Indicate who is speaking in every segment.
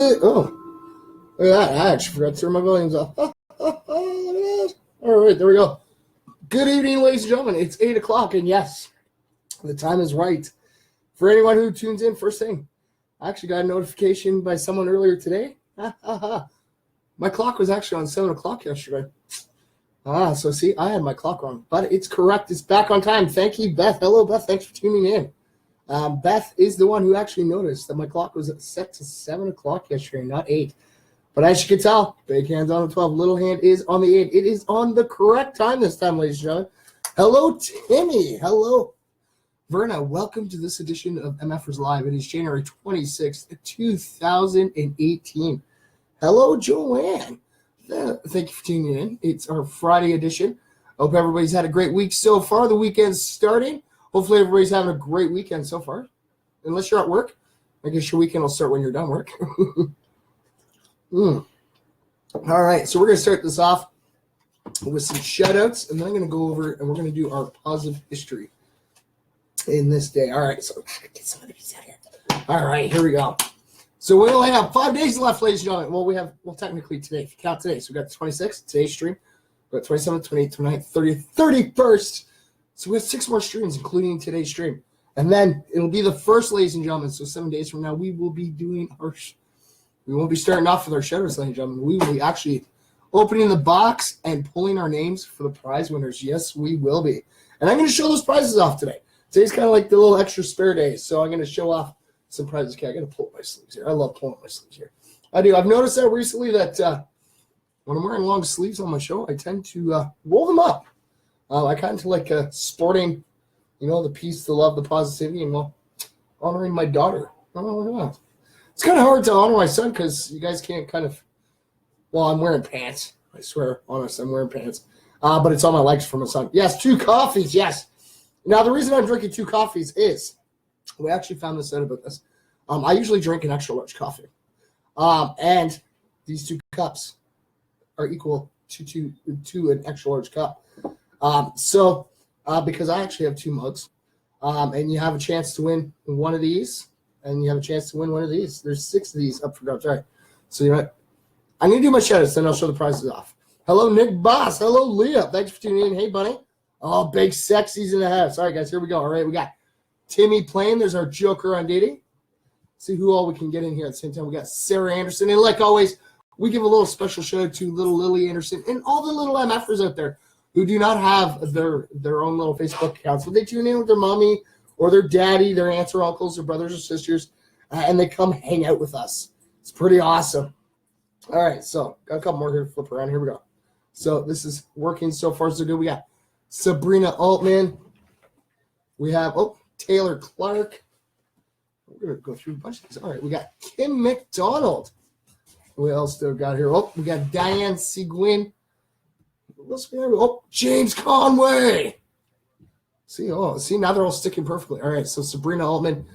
Speaker 1: Oh, look at that. I actually forgot to turn my volumes off. All right, there we go. Good evening, ladies and gentlemen. It's 8 o'clock, and yes, the time is right. For anyone who tunes in first thing, I actually got a notification by someone earlier today. My clock was actually on 7 o'clock yesterday. So see, I had my clock wrong, but it's correct. It's back on time. Thank you, Beth. Hello, Beth. Thanks for tuning in. Beth is the one who actually noticed that my clock was set to 7 o'clock yesterday, not 8. But as you can tell, big hand's on the 12, little hand is on the 8. It is on the correct time this time, ladies and gentlemen. Hello, Timmy. Hello, Verna. Welcome to this edition of MFers Live. It is January 26th, 2018. Hello, Joanne. Thank you for tuning in. It's our Friday edition. Hope everybody's had a great week so far. The weekend's starting. Hopefully everybody's having a great weekend so far. Unless you're at work. I guess your weekend will start when you're done work. All right, so we're going to start this off with some shout-outs, and then I'm going to go over and we're going to do our positive history in this day. All right, so get some of these out here. All right, here we go. So we only have 5 days left, ladies and gentlemen. Well, technically today, if you count today. So we got the 26th, today's stream. We got 27th, 28th, 29th, 30th, 31st. So we have 6 more streams, including today's stream. And then it'll be the first, ladies and gentlemen. So 7 days from now, we will be doing we won't be starting off with our shoutouts, ladies and gentlemen. We will be actually opening the box and pulling our names for the prize winners. Yes, we will be. And I'm going to show those prizes off today. Today's kind of like the little extra spare day. So I'm going to show off some prizes. Okay, I got to pull up my sleeves here. I love pulling up my sleeves here. I do. I've noticed that recently that when I'm wearing long sleeves on my show, I tend to roll them up. I kind of like sporting, the peace, the love, the positivity, and honoring my daughter. It's kind of hard to honor my son because you guys can't I'm wearing pants. I swear, honest, I'm wearing pants. But it's on my legs for my son. Yes, 2 coffees, yes. Now, the reason I'm drinking 2 coffees is, we actually found this out about this. I usually drink an extra large coffee. And these 2 cups are equal to an extra large cup. Because I actually have 2 mugs, and you have a chance to win one of these, and you have a chance to win one of these. There's 6 of these up for grabs. All right. So you know what? I'm going to do my shoutouts, then I'll show the prizes off. Hello, Nick Boss. Hello, Leah. Thanks for tuning in. Hey, buddy. Oh, big sexies in the house. All right, guys, here we go. All right, we got Timmy playing. There's our Joker on dating. See who all we can get in here at the same time. We got Sarah Anderson. And like always, we give a little special shout out to little Lily Anderson and all the little MFers out there who do not have their own little Facebook accounts, but they tune in with their mommy or their daddy, their aunts or uncles, their brothers or sisters, and they come hang out with us. It's pretty awesome. All right, so got a couple more here to flip around. Here we go. So this is working so far so good. We got Sabrina Altman. We have, Taylor Clark. We're going to go through a bunch of these. All right, we got Kim McDonald. Who else do we got here? We got Diane Seguin. What else we have? James Conway. See, now they're all sticking perfectly. All right, so Sabrina Altman.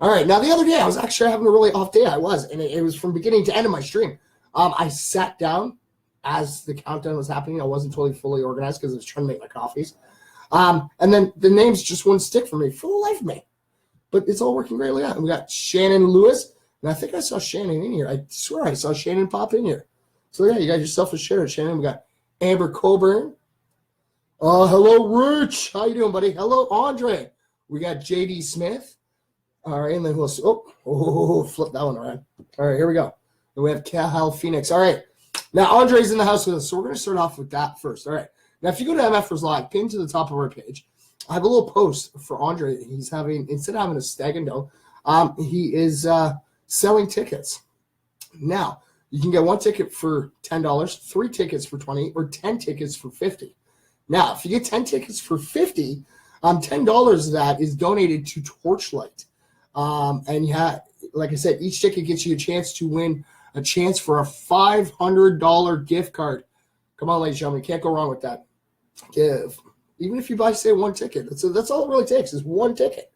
Speaker 1: All right, now the other day, I was actually having a really off day. I was, and it was from beginning to end of my stream. I sat down as the countdown was happening. I wasn't totally fully organized because I was trying to make my coffees. And then the names just wouldn't stick for me for the life of me. But it's all working greatly out. And we got Shannon Lewis. And I think I saw Shannon in here. I swear I saw Shannon pop in here. So, yeah, you got yourself a shout out, Shannon. We got Amber Coburn. Hello, Rich. How you doing, buddy? Hello, Andre. We got JD Smith. All right, and then who else? Flip that one around. All right, here we go. And we have Kahal Phoenix. All right. Now, Andre's in the house with us, so we're going to start off with that first. All right. Now, if you go to MFers Live, pin to the top of our page, I have a little post for Andre. He's having, instead of having a stag and doe, he is selling tickets. Now, you can get 1 ticket for $10, 3 tickets for $20, or 10 tickets for $50. Now, if you get 10 tickets for $50, $10 of that is donated to Torchlight. And like I said, each ticket gets you a chance to win a chance for a $500 gift card. Come on, ladies and gentlemen, you can't go wrong with that. Even if you buy, say, 1 ticket, that's all it really takes is 1 ticket.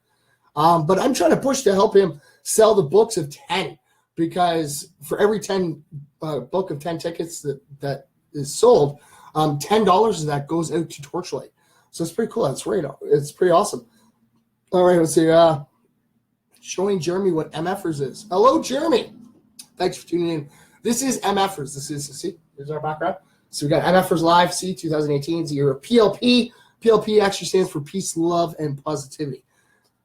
Speaker 1: But I'm trying to push to help him sell the books of 10, because for every 10 book of 10 tickets that is sold, $10 of that goes out to Torchlight. So it's pretty cool. That's great. It's pretty awesome. All right, let's see. Showing Jeremy what MFers is. Hello, Jeremy. Thanks for tuning in. This is MFers. This is, see, here's our background. So we got MFers Live, see, 2018 is the year of PLP. PLP actually stands for Peace, Love, and Positivity.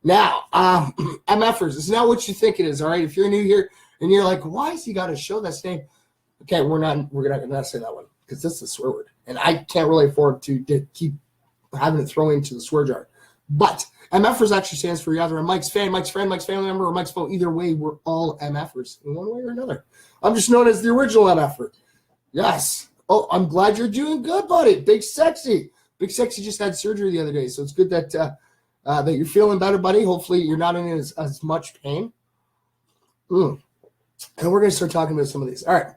Speaker 1: Now, MFers, it's not what you think it is, all right? If you're new here and you're like, why has he got to show that name? Okay, we're not going to say that one because this is a swear word. And I can't really afford to keep having it thrown into the swear jar. But MFers actually stands for either a Mike's fan, Mike's friend, Mike's family member, or Mike's phone. Either way, we're all MFers in one way or another. I'm just known as the original MFer. Yes. Oh, I'm glad you're doing good, buddy. Big Sexy. Big Sexy just had surgery the other day, so it's good that that you're feeling better, buddy. Hopefully you're not in as much pain. And we're going to start talking about some of these. All right.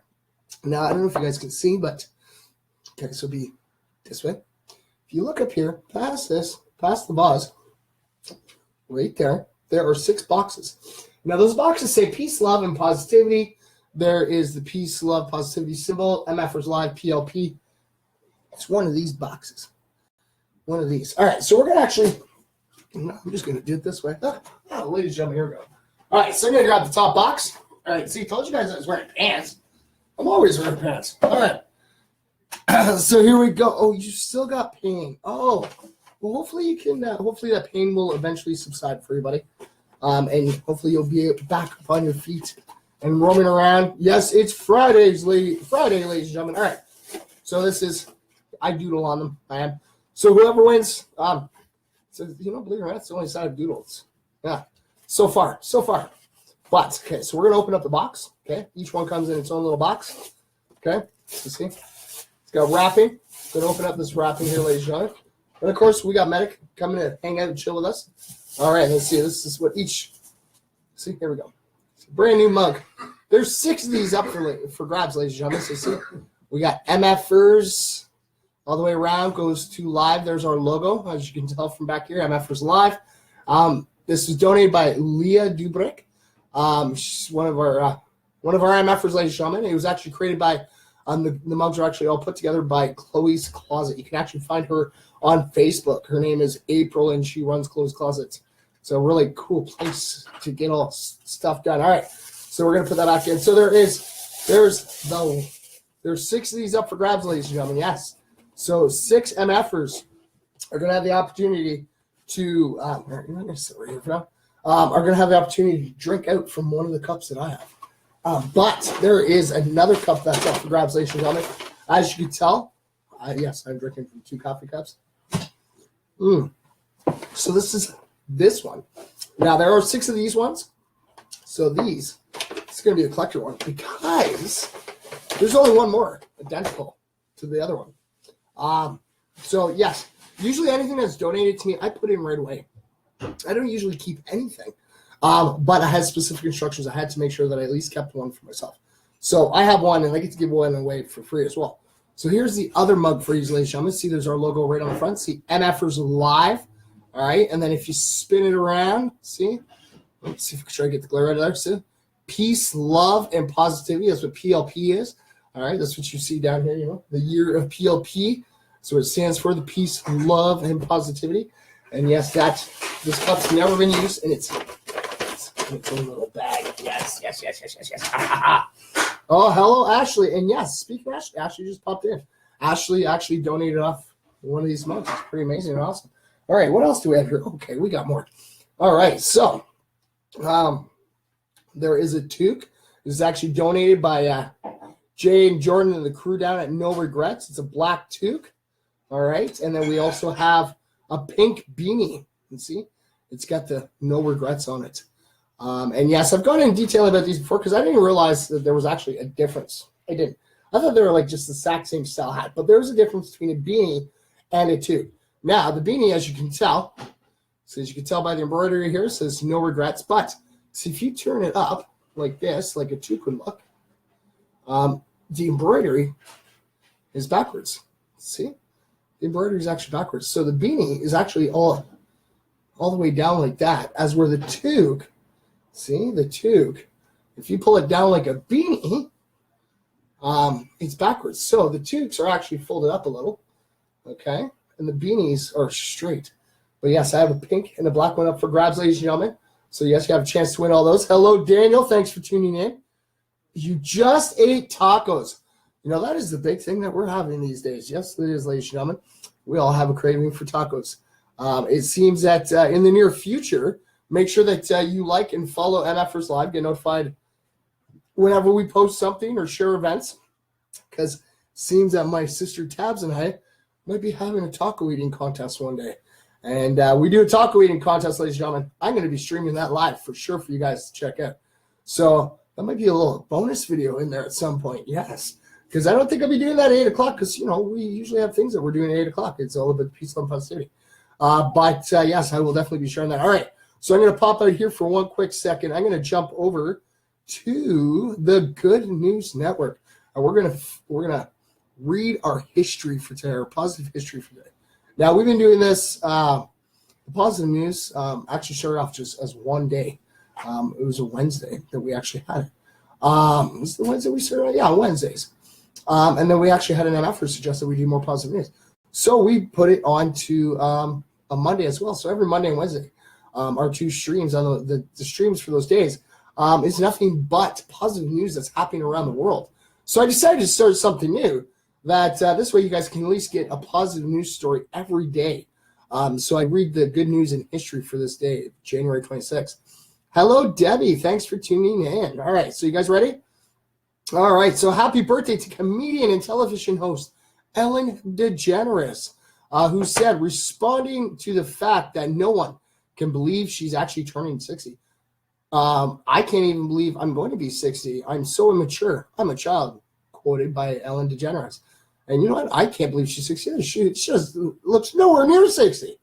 Speaker 1: Now, I don't know if you guys can see, but okay, so be this way. If you look up here, past the vase, right there are 6 boxes. Now, those boxes say peace, love, and positivity. There is the peace, love, positivity symbol, MFers Live, PLP. It's one of these boxes. One of these. All right, so we're going to actually, I'm just going to do it this way. Ladies and gentlemen, here we go. All right, so I'm going to grab the top box. All right, see, told you guys I was wearing pants. I'm always wearing pants. All right. So here we go. Oh, you still got pain. Oh, well, hopefully you can, hopefully that pain will eventually subside for you, buddy. And hopefully you'll be back up on your feet and roaming around. Yes, it's Friday, ladies and gentlemen. All right. So this is, I doodle on them. I am. So whoever wins, so you know, believe it or not, it's the only side of doodles. Yeah. So far. But okay, so we're gonna open up the box. Okay. Each one comes in its own little box. Okay. You see? It's got wrapping. Gonna open up this wrapping here, ladies and gentlemen. And of course, we got Medic coming to hang out and chill with us. All right, let's see. This is what each. See, here we go. It's a brand new mug. There's 6 of these up for grabs, ladies and gentlemen. So see, we got MFers all the way around. Goes to live. There's our logo, as you can tell from back here. MFers Live. This was donated by Leah Dubrick. She's one of our MFers, ladies and gentlemen. It was actually created by. The mugs are actually all put together by Chloe's Closet. You can actually find her on Facebook. Her name is April, and she runs Chloe's Closets. So a really cool place to get all stuff done. All right, so we're gonna put that back in. So there's 6 of these up for grabs, ladies and gentlemen. Yes. So 6 MFers are gonna have the opportunity to you're not gonna sit right here for now. Are gonna have the opportunity to drink out from one of the cups that I have. But there is another cup that's up for grabs, ladies and gentlemen. As you can tell, yes, I'm drinking from 2 coffee cups. So this is this one. Now, there are 6 of these ones. So this is going to be a collector one because there's only one more identical to the other one. So, yes, usually anything that's donated to me, I put in right away. I don't usually keep anything. But I had specific instructions. I had to make sure that I at least kept one for myself. So I have one, and I get to give one away for free as well. So here's the other mug for you, ladies and gentlemen. See, there's our logo right on the front. See, MFers Live. All right, and then if you spin it around, see? Let's see if I can try to get the glare out of there. See? Peace, love, and positivity. That's what PLP is. All right, that's what you see down here, you know, the year of PLP. So it stands for the peace, love, and positivity. And yes, this cup's never been used, and it's a little bag. Yes. Oh, hello, Ashley. And yes, speaking of Ashley just popped in. Ashley actually donated off one of these mugs. It's pretty amazing and awesome. All right, what else do we have here? Okay, we got more. All right, so there is a toque. This is actually donated by Jay and Jordan and the crew down at No Regrets. It's a black toque. All right, and then we also have a pink beanie. You see, it's got the No Regrets on it. And yes, I've gone in detail about these before because I didn't realize that there was actually a difference. I didn't. I thought they were like just the exact same style hat, but there's a difference between a beanie and a toque. Now, the beanie, as you can tell, so as you can tell by the embroidery here, it says No Regrets. But see, if you turn it up like this, like a toque would look, the embroidery is backwards. See? The embroidery is actually backwards. So the beanie is actually all the way down like that, as where the toque, see, the toque, if you pull it down like a beanie, it's backwards. So the toques are actually folded up a little, okay? And the beanies are straight. But yes, I have a pink and a black one up for grabs, ladies and gentlemen. So yes, you have a chance to win all those. Hello, Daniel. Thanks for tuning in. You just ate tacos. You know, that is the big thing that we're having these days. Yes, it is, ladies and gentlemen. We all have a craving for tacos. It seems that in the near future, make sure that you like and follow MFers Live. Get notified whenever we post something or share events. Because it seems that my sister Tabs and I might be having a taco eating contest one day. And we do a taco eating contest, ladies and gentlemen. I'm going to be streaming that live for sure for you guys to check out. So that might be a little bonus video in there at some point. Yes. Because I don't think I'll be doing that at 8 o'clock because, you know, we usually have things that we're doing at 8 o'clock. It's all about peace, love, and positivity. But yes, I will definitely be sharing that. All right. So I'm going to pop out here for one quick second. I'm going to jump over to the Good News Network. And we're gonna read our history for today, our positive history for today. Now, we've been doing this, the positive news actually started off just as one day. It was a Wednesday that we actually had it. Was the Wednesday we started? Yeah, Wednesdays. And then we actually had an MFer suggest that we do more positive news. So we put it on to a Monday as well. So every Monday and Wednesday, our two streams on the streams for those days is nothing but positive news that's happening around the world. So I decided to start something new that this way you guys can at least get a positive news story every day. So I read the good news and history for this day, January 26th. Hello, Debbie. Thanks for tuning in. All right. So you guys ready? All right. So happy birthday to comedian and television host Ellen DeGeneres, who said, responding to the fact that no one can believe she's actually turning 60. I can't even believe I'm going to be 60. I'm so immature. I'm a child, quoted by Ellen DeGeneres. And you know what? I can't believe she's 60. She just looks nowhere near 60.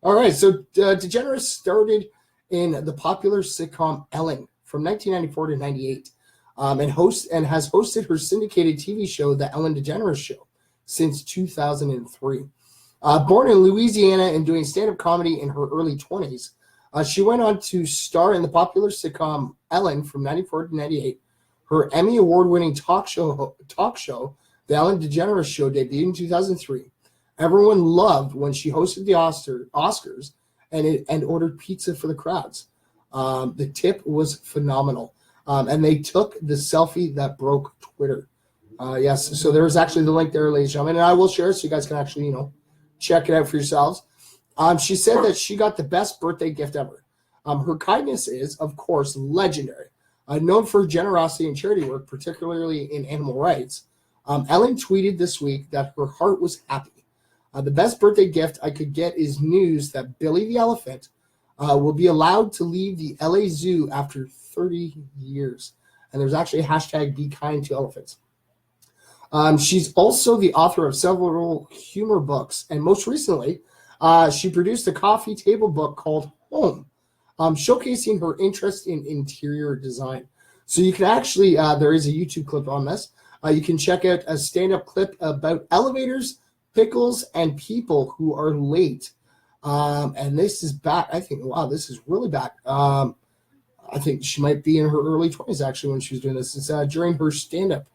Speaker 1: All right. So DeGeneres started in the popular sitcom Ellen from 1994 to 98 and has hosted her syndicated TV show, The Ellen DeGeneres Show, since 2003. Born in Louisiana and doing stand-up comedy in her early 20s, she went on to star in the popular sitcom Ellen from 94 to 98. Her Emmy award-winning talk show, The Ellen DeGeneres Show, debuted in 2003. Everyone loved when she hosted the Oscars and ordered pizza for the crowds. The tip was phenomenal. And they took the selfie that broke Twitter. Yes, so there's actually the link there, ladies and gentlemen. And I will share it so you guys can actually, check it out for yourselves. She said that she got the best birthday gift ever. Her kindness is, of course, legendary. Known for generosity and charity work, particularly in animal rights, Ellen tweeted this week that her heart was happy. The best birthday gift I could get is news that Billy the elephant will be allowed to leave the LA Zoo after 30 years. And there's actually a hashtag Be Kind to Elephants. She's also the author of several humor books. And most recently, she produced a coffee table book called Home, showcasing her interest in interior design. So you can actually, there is a YouTube clip on this. You can check out a stand-up clip about elevators, pickles, and people who are late. And this is back, I think, wow, this is really back. I think she might be in her early 20s, actually, when she was doing this. It's during her stand-up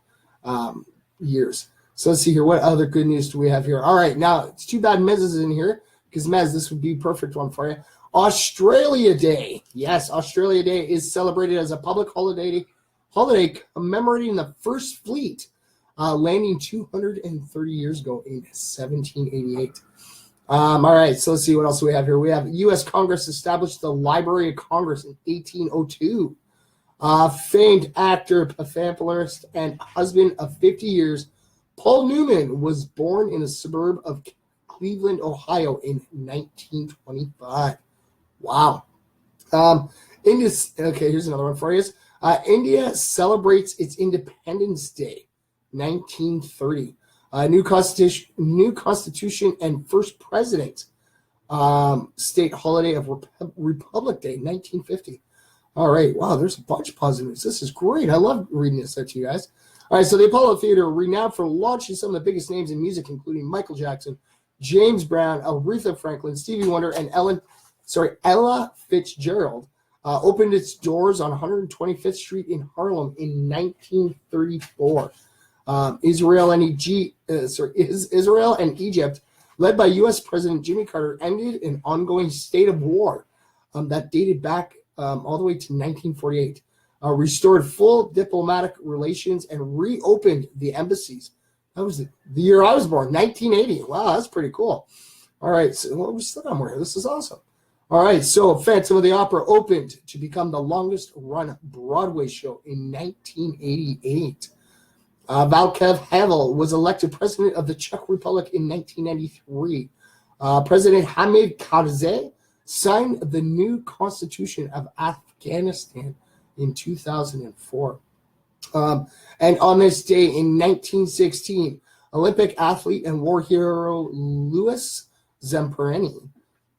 Speaker 1: years. So let's see here. What other good news do we have here? All right, now, it's too bad Mez is in here, because Mez, this would be a perfect one for you. Australia Day. Yes, Australia Day is celebrated as a public holiday commemorating the first fleet landing 230 years ago in 1788. All right, so let's see what else we have here. We have U.S. Congress established the Library of Congress in 1802. Famed actor, pamphleteer, and husband of 50 years, Paul Newman was born in a suburb of Cleveland, Ohio in 1925. Wow. Okay, here's another one for you. India celebrates its Independence Day, 1930. New constitution and first president. State holiday of Republic Day, 1950. All right. Wow, there's a bunch of positives. This is great. I love reading this out to you guys. All right, so the Apollo Theater, renowned for launching some of the biggest names in music, including Michael Jackson, James Brown, Aretha Franklin, Stevie Wonder, and Ella Fitzgerald, opened its doors on 125th Street in Harlem in 1934. Israel and Egypt, led by U.S. President Jimmy Carter, ended an ongoing state of war that dated back all the way to 1948. restored full diplomatic relations, and reopened the embassies. That was the year I was born, 1980. Wow, that's pretty cool. All right, so we still got more here. This is awesome. All right, so Phantom of the Opera opened to become the longest-run Broadway show in 1988. Václav Havel was elected president of the Czech Republic in 1993. President Hamid Karzai signed the new constitution of Afghanistan in 2004. And on this day in 1916, Olympic athlete and war hero Louis Zamperini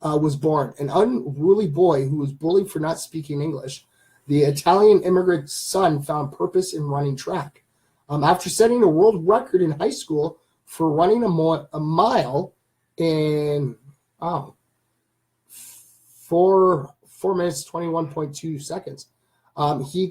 Speaker 1: was born, an unruly boy who was bullied for not speaking English. The Italian immigrant son found purpose in running track. After setting a world record in high school for running a mile in 4 minutes 21.2 seconds, he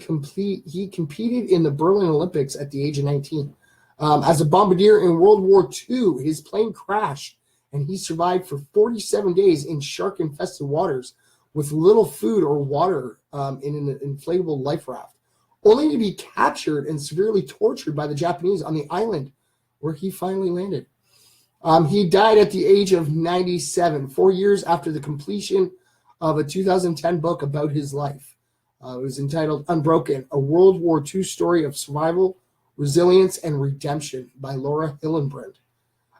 Speaker 1: competed in the Berlin Olympics at the age of 19. As a bombardier in World War II, his plane crashed, and he survived for 47 days in shark-infested waters with little food or water in an inflatable life raft, only to be captured and severely tortured by the Japanese on the island where he finally landed. He died at the age of 97, 4 years after the completion of a 2010 book about his life. It was entitled Unbroken, a World War II story of survival, resilience, and redemption by Laura Hillenbrand.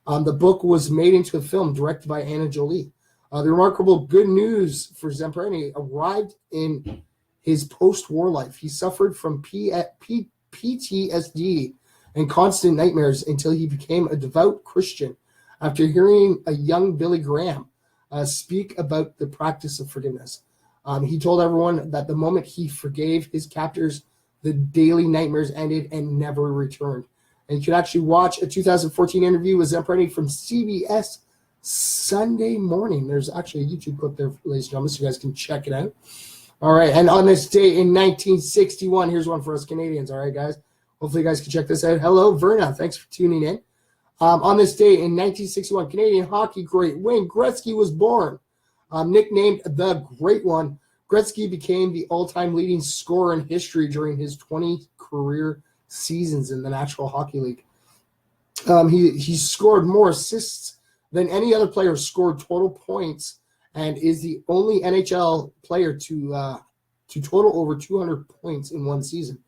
Speaker 1: The book was made into a film directed by Anna Jolie. The remarkable good news for Zamperini arrived in his post-war life. He suffered from PTSD and constant nightmares until he became a devout Christian after hearing a young Billy Graham speak about the practice of forgiveness. He told everyone that the moment he forgave his captors, the daily nightmares ended and never returned. And you can actually watch a 2014 interview with Zamperini from CBS Sunday morning. There's actually a YouTube clip there, ladies and gentlemen, so you guys can check it out. All right, and on this day in 1961, here's one for us Canadians, all right, guys? Hopefully you guys can check this out. Hello, Verna. Thanks for tuning in. On this day in 1961, Canadian hockey great Wayne Gretzky was born. Nicknamed the Great One, Gretzky became the all-time leading scorer in history during his 20 career seasons in the National Hockey League. He scored more assists than any other player scored total points, and is the only NHL player to total over 200 points in one season,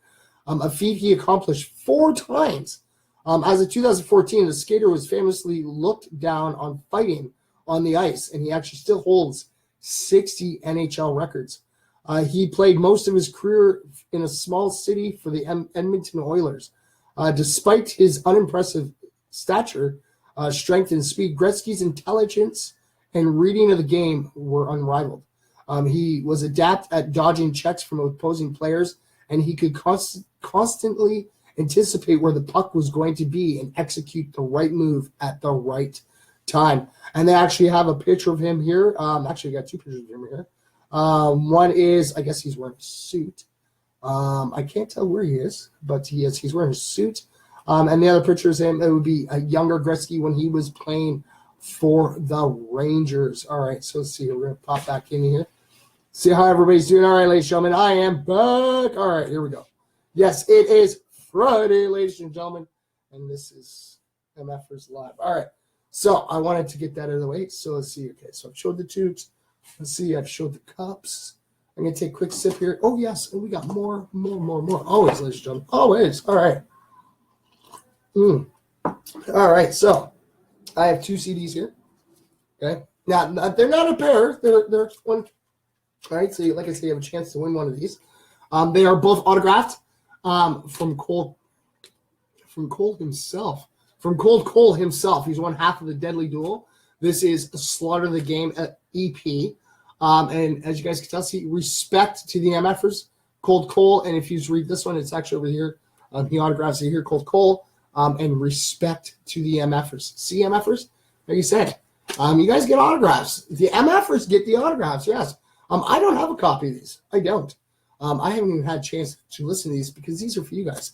Speaker 1: a feat he accomplished 4 times. As of 2014, the skater was famously looked down on fighting on the ice, and he actually still holds 60 NHL records. He played most of his career in a small city for the Edmonton Oilers. Despite his unimpressive stature, strength, and speed, Gretzky's intelligence and reading of the game were unrivaled. He was adept at dodging checks from opposing players, and he could constantly anticipate where the puck was going to be and execute the right move at the right time. And they actually have a picture of him here. Actually, I got 2 pictures of him here. One is, I guess he's wearing a suit. I can't tell where he is, but he's wearing a suit. And the other picture is him. It would be a younger Gretzky when he was playing for the Rangers. All right, so let's see here. We're going to pop back in here. See how everybody's doing. All right, ladies and gentlemen, I am back. All right, here we go. Yes, it is Friday, ladies and gentlemen, and this is MFers Live. All right, so I wanted to get that out of the way. So let's see. Okay, so I've showed the tubes. Let's see. I've showed the cups. I'm going to take a quick sip here. Oh, yes, and we got more. Always, ladies and gentlemen. Always. All right. All right, so I have 2 CDs here. Okay, now they're not a pair. They're one. All right, so like I said, you have a chance to win one of these. They are both autographed from Cole himself. From Cold Cole himself. He's one half of the Deadly Duel. This is Slaughter the Game EP. And as you guys can tell, see, respect to the MFers, Cold Cole. And if you read this one, it's actually over here. He autographs it here, Cold Cole. And respect to the MFers. See, MFers? Like you said, you guys get autographs. The MFers get the autographs, yes. I don't have a copy of these. I don't. I haven't even had a chance to listen to these because these are for you guys.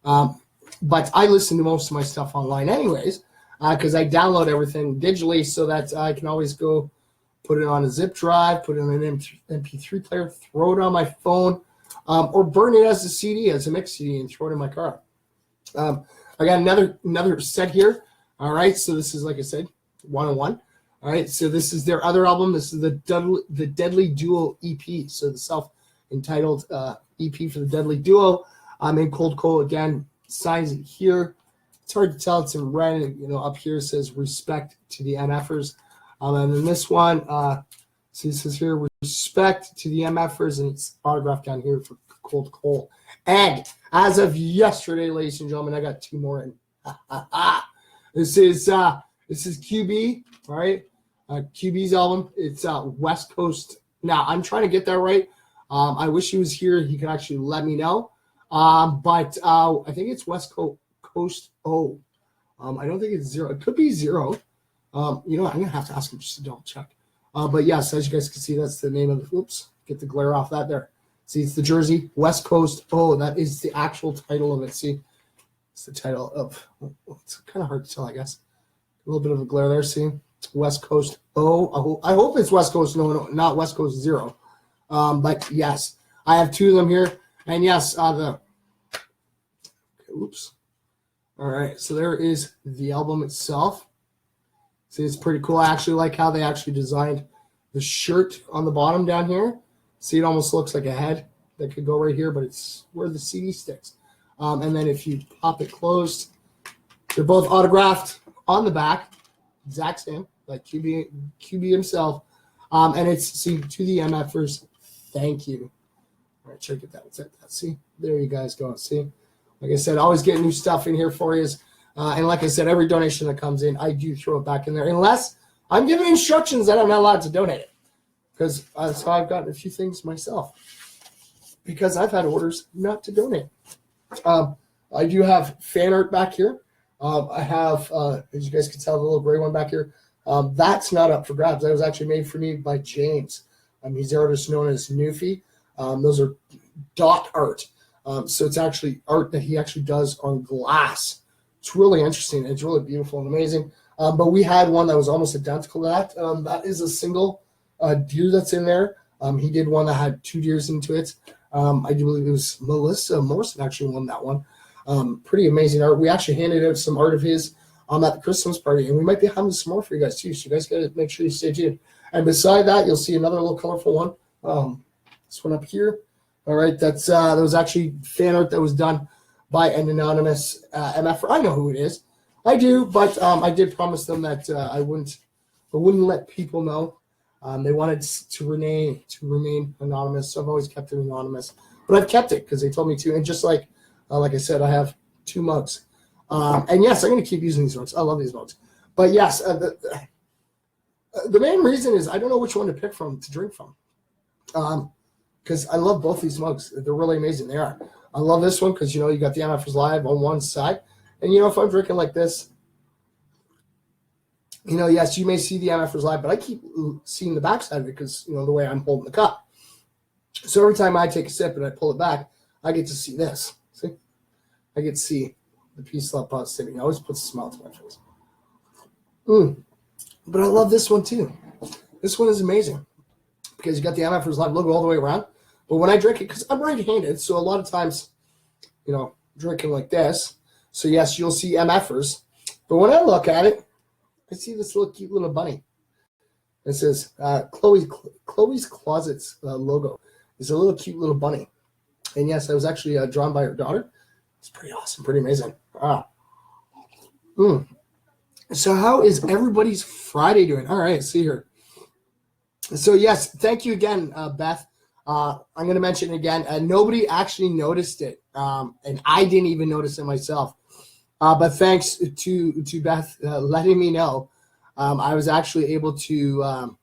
Speaker 1: But I listen to most of my stuff online anyways because I download everything digitally so that I can always go put it on a zip drive, put it on an MP3 player, throw it on my phone, or burn it as a CD, as a mix CD, and throw it in my car. I got another set here. All right, so this is, like I said, 101. All right, so this is their other album. This is the Deadly Duo EP. So the self-entitled EP for the Deadly Duo. I'm in Cold Coal again. Signs it here. It's hard to tell. It's in red. You know, up here it says respect to the MFers. And then this one, see, it says here respect to the MFers, and it's autographed down here for Cold Coal. And as of yesterday, ladies and gentlemen, I got 2 more in. This is QB, all right? QB's album. It's West Coast. Now, I'm trying to get that right. I wish he was here. He could actually let me know. But I think it's West Coast O. I don't think it's 0. It could be 0. You know what? I'm going to have to ask him just to double check. But yes, as you guys can see, that's the name of the, oops, get the glare off that there. See, it's the jersey, West Coast. Oh, that is the actual title of it. See, it's the title of, it's kind of hard to tell, I guess. A little bit of a glare there, see? It's West Coast O. I hope it's West Coast, no, not West Coast 0. But yes, I have 2 of them here. And yes, oops. All right, so there is the album itself. See, it's pretty cool. I actually like how they actually designed the shirt on the bottom down here. See, it almost looks like a head that could go right here, but it's where the CD sticks. And then if you pop it closed, they're both autographed on the back, exact same, like QB himself. And it's, see, to the MFers, thank you. All right, check it out. See, there you guys go. See, like I said, always getting new stuff in here for you. And like I said, every donation that comes in, I do throw it back in there, unless I'm giving instructions that I'm not allowed to donate it. Because so I've gotten a few things myself, because I've had orders not to donate. I do have fan art back here. I have, as you guys can tell, the little gray one back here. That's not up for grabs. That was actually made for me by James. He's the artist known as Newfie. Those are dot art. So it's actually art that he actually does on glass. It's really interesting. It's really beautiful and amazing. But we had one that was almost identical to that. That is a single deer that's in there. He did one that had 2 deers into it. I do believe it was Melissa Morrison actually won that one. Pretty amazing art. We actually handed out some art of his at the Christmas party, and we might be having some more for you guys too. So you guys got to make sure you stay tuned. And beside that, you'll see another little colorful one. This one up here. All right, that was actually fan art that was done by an anonymous MF. I know who it is. I do, but I did promise them that I wouldn't let people know. They wanted to remain anonymous, so I've always kept it anonymous. But I've kept it because they told me to. And just like I said, I have 2 mugs. And yes, I'm going to keep using these mugs. I love these mugs. But yes, the main reason is I don't know which one to pick from to drink from. Because I love both these mugs. They're really amazing. They are. I love this one because, you got the MFers Live on one side. And, if I'm drinking like this, yes, you may see the MFers Live, but I keep seeing the backside of it because, the way I'm holding the cup. So every time I take a sip and I pull it back, I get to see this. See? I get to see the peace, love, positivity. It always puts a smile to my face. But I love this one too. This one is amazing because you got the MFers Live logo all the way around. But when I drink it, because I'm right-handed, so a lot of times, drinking like this. So yes, you'll see MFers. But when I look at it, I see this little cute little bunny. It says Chloe's Closets logo. It's a little cute little bunny. And yes, I was actually drawn by her daughter. It's pretty awesome, pretty amazing. So how is everybody's Friday doing? All right, see here. So yes, thank you again, Beth. I'm going to mention it again. Nobody actually noticed it, and I didn't even notice it myself. But thanks to Beth letting me know. I was actually able to.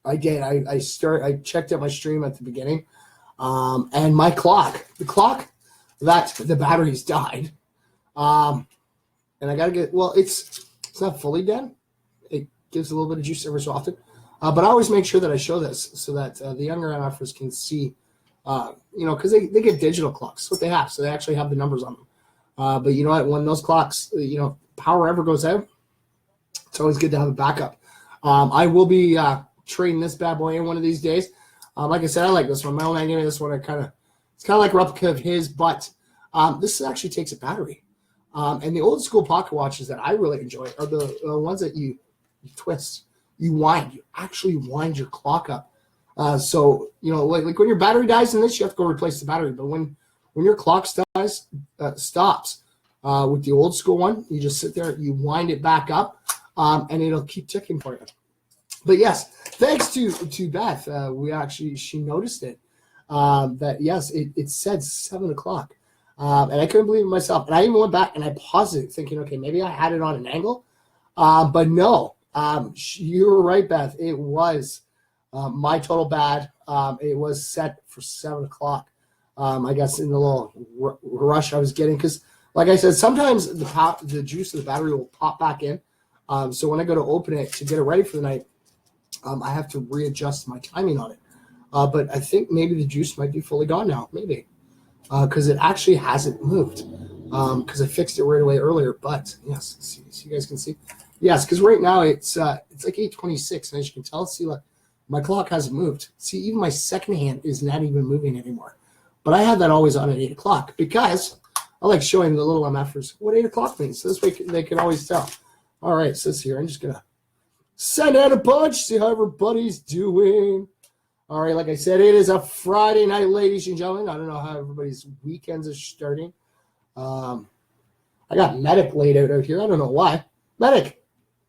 Speaker 1: I checked out my stream at the beginning, and my the clock that the batteries died, and I got to get. Well, it's not fully dead. It gives a little bit of juice every so often. But I always make sure that I show this so that the younger MFers can see, because they get digital clocks. That's what they have. So they actually have the numbers on them. But you know what? When those clocks, power ever goes out, it's always good to have a backup. I will be trading this bad boy in one of these days. Like I said, I like this one. My old man gave me this one. I kind of It's kind of like a replica of his, but this actually takes a battery. And the old school pocket watches that I really enjoy are the ones that you twist, you wind, you actually wind your clock up. So, you know, like when your battery dies in this, you have to go replace the battery. But when your clock stops with the old school one, you just sit there, you wind it back up, and it'll keep ticking for you. But yes, thanks to Beth, she noticed it. That yes, it said 7 o'clock. And I couldn't believe it myself. And I even went back and I paused it thinking, okay, maybe I had it on an angle. But no, you were right, Beth. It was my total bad. It was set for 7 o'clock. I guess in the little rush I was getting, because like I said, sometimes the juice of the battery will pop back in. So when I go to open it to get it ready for the night, I have to readjust my timing on it. But I think maybe the juice might be fully gone now, maybe. Because it actually hasn't moved, because I fixed it right away earlier. But yes, see you guys can see. Yes, because right now it's like 8:26, and as you can tell, see, like my clock hasn't moved. See, even my second hand is not even moving anymore. But I had that always on at 8 o'clock because I like showing the little MFers what 8 o'clock means. So this way they can always tell. All right, so this here, I'm just gonna send out a bunch, see how everybody's doing. All right, like I said, it is a Friday night, ladies and gentlemen. I don't know how everybody's weekends are starting. I got Medic laid out here. I don't know why. Medic,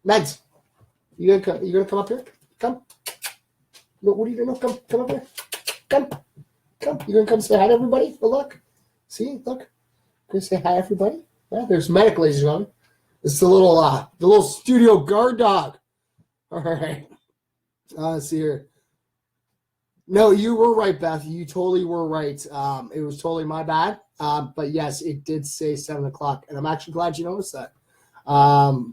Speaker 1: Meds, you gonna come up here? Come. What are you doing? Come up here. Come. You gonna come say hi to everybody? Well, look. See, look. Gonna say hi, everybody. Yeah, there's Medic, ladies and gentlemen. It's the little studio guard dog. All right. Let's see here. No, you were right, Beth. You totally were right. It was totally my bad. But yes, it did say 7 o'clock. And I'm actually glad you noticed that.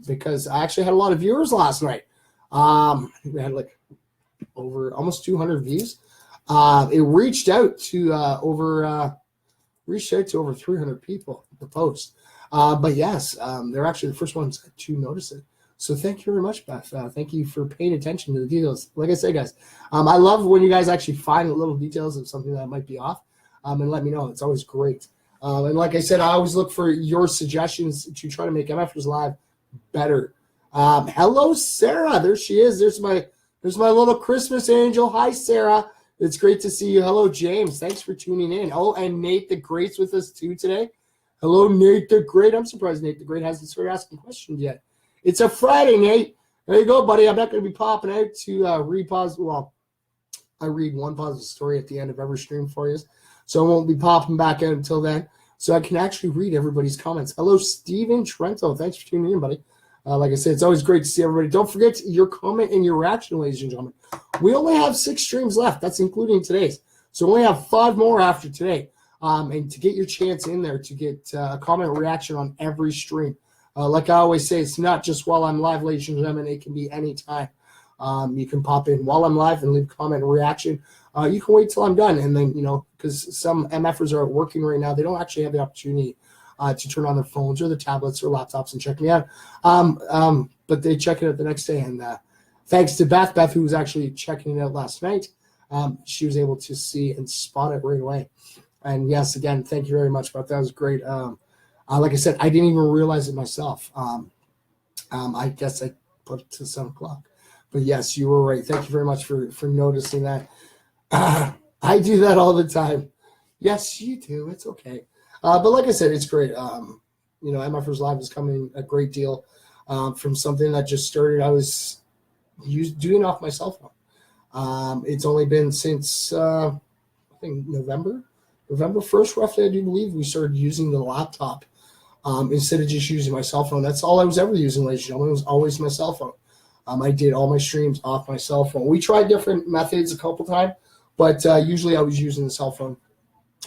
Speaker 1: Because I actually had a lot of viewers last night. We had like over almost 200 views. It reached out to over 300 people, the post. But yes, they're actually the first ones to notice it. So thank you very much, Beth. Thank you for paying attention to the details. Like I said, guys, I love when you guys actually find the little details of something that might be off, and let me know. It's always great. And like I said, I always look for your suggestions to try to make MFers Live better. Hello, Sarah. There she is. There's my little Christmas angel. Hi, Sarah. It's great to see you. Hello, James. Thanks for tuning in. Oh, and Nate the Great's with us too today. Hello, Nate the Great. I'm surprised Nate the Great hasn't started asking questions yet. It's a Friday, Nate. There you go, buddy. I'm not going to be popping out to read positive. Well, I read one positive story at the end of every stream for you, so I won't be popping back out until then. So I can actually read everybody's comments. Hello, Steven Trento. Thanks for tuning in, buddy. Like I said, it's always great to see everybody. Don't forget your comment and your reaction, ladies and gentlemen. We only have 6 streams left. That's including today's. So we only have 5 more after today. And to get your chance in there to get a comment or reaction on every stream. Like I always say, it's not just while I'm live, ladies and gentlemen. It can be any time. You can pop in while I'm live and leave a comment or reaction. You can wait till I'm done. And then, because some MFers are working right now, they don't actually have the opportunity to turn on their phones or their tablets or laptops and check me out. But they check it out the next day. And thanks to Beth, who was actually checking it out last night, she was able to see and spot it right away. And yes, again, thank you very much, Beth. That was great. Like I said, I didn't even realize it myself. I guess I put it to 7 o'clock. But yes, you were right. Thank you very much for noticing that. I do that all the time. Yes, you do. It's okay. But like I said, it's great. MFers Live is coming a great deal from something that just started. I was doing off my cell phone. It's only been since, I think, November 1st, roughly, I do believe, we started using the laptop instead of just using my cell phone. That's all I was ever using, ladies and gentlemen. It was always my cell phone. I did all my streams off my cell phone. We tried different methods a couple times, but usually I was using the cell phone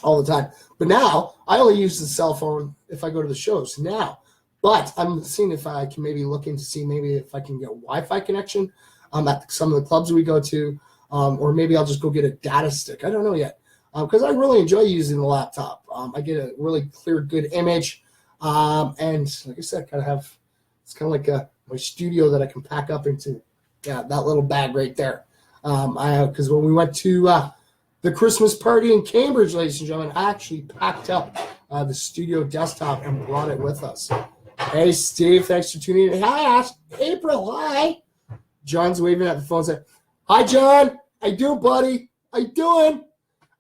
Speaker 1: all the time. But now I only use the cell phone if I go to the shows now. But I'm seeing if I can maybe look into see maybe if I can get a Wi-Fi connection at some of the clubs we go to, or maybe I'll just go get a data stick. I don't know yet. Because I really enjoy using the laptop. I get a really clear, good image. And like I said, it's kind of like my studio that I can pack up into that little bag right there. Because when we went to The Christmas party in Cambridge, ladies and gentlemen, I actually packed up the studio desktop and brought it with us. Hey, Steve, thanks for tuning in. Hi, Ash. April, hi. John's waving at the phone saying, hi, John. How you doing, buddy? How you doing?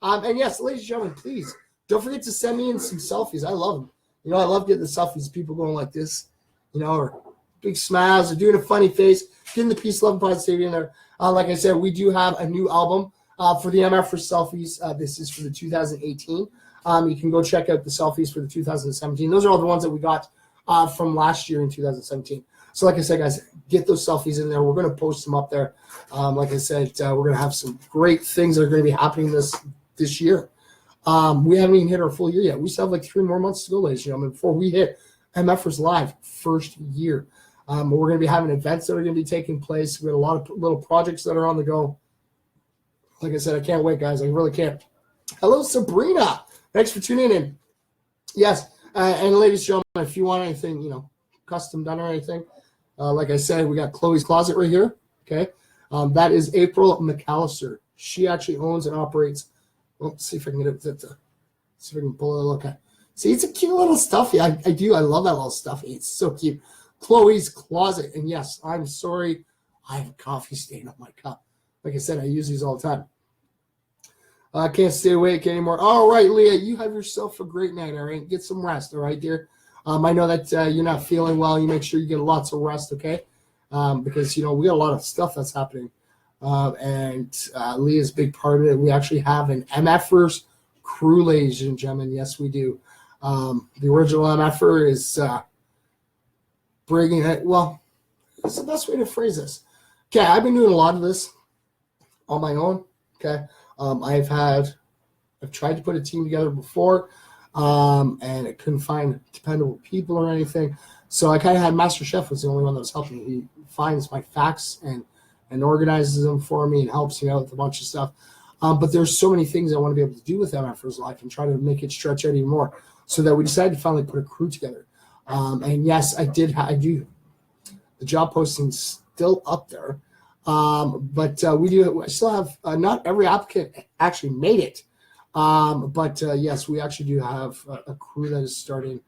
Speaker 1: And yes, ladies and gentlemen, please don't forget to send me in some selfies. I love them. You know, I love getting the selfies. People going like this, you know, or big smiles or doing a funny face, getting the peace, love, and positivity in there. Like I said, we do have a new album for the MF for selfies. This is for the 2018. You can go check out the selfies for the 2017. Those are all the ones that we got from last year in 2017. So like I said, guys, get those selfies in there. We're going to post them up there. Like I said, we're going to have some great things that are going to be happening this year. We haven't even hit our full year yet. We still have like 3 more months to go, ladies and gentlemen, before we hit MFers Live first year. We're going to be having events that are going to be taking place. We have a lot of little projects that are on the go. Like I said, I can't wait, guys. I really can't. Hello, Sabrina. Thanks for tuning in. Yes, and ladies and gentlemen, if you want anything, you know, custom done or anything, like I said, we got Chloe's Closet right here. Okay, that is April McAllister. She actually owns and operates. Well, let's see if I can get it to see if I can pull it. Okay, see, it's a cute little stuffy. I love that little stuffy. It's so cute. Chloe's Closet, and yes, I'm sorry, I have a coffee stain on my cup. Like I said, I use these all the time. I can't stay awake anymore. All right, Leah, you have yourself a great night, all right? Get some rest, all right, dear? I know that you're not feeling well. You make sure you get lots of rest, okay? Because, you know, we got a lot of stuff that's happening. And Leah's a big part of it. We actually have an MFers crew, ladies and gentlemen. Yes, we do. The original MFer is bringing it. Well, it's the best way to phrase this. Okay, I've been doing a lot of this on my own, okay? I've tried to put a team together before, and I couldn't find dependable people or anything. So I kind of had Master Chef was the only one that was helping me. He finds my facts and organizes them for me and helps me out with a bunch of stuff. But there's so many things I want to be able to do with MFers Life and try to make it stretch out even more. So that we decided to finally put a crew together. And yes, I do. The job posting's still up there. But I still have, not every applicant actually made it. But yes, we actually do have a crew that is starting,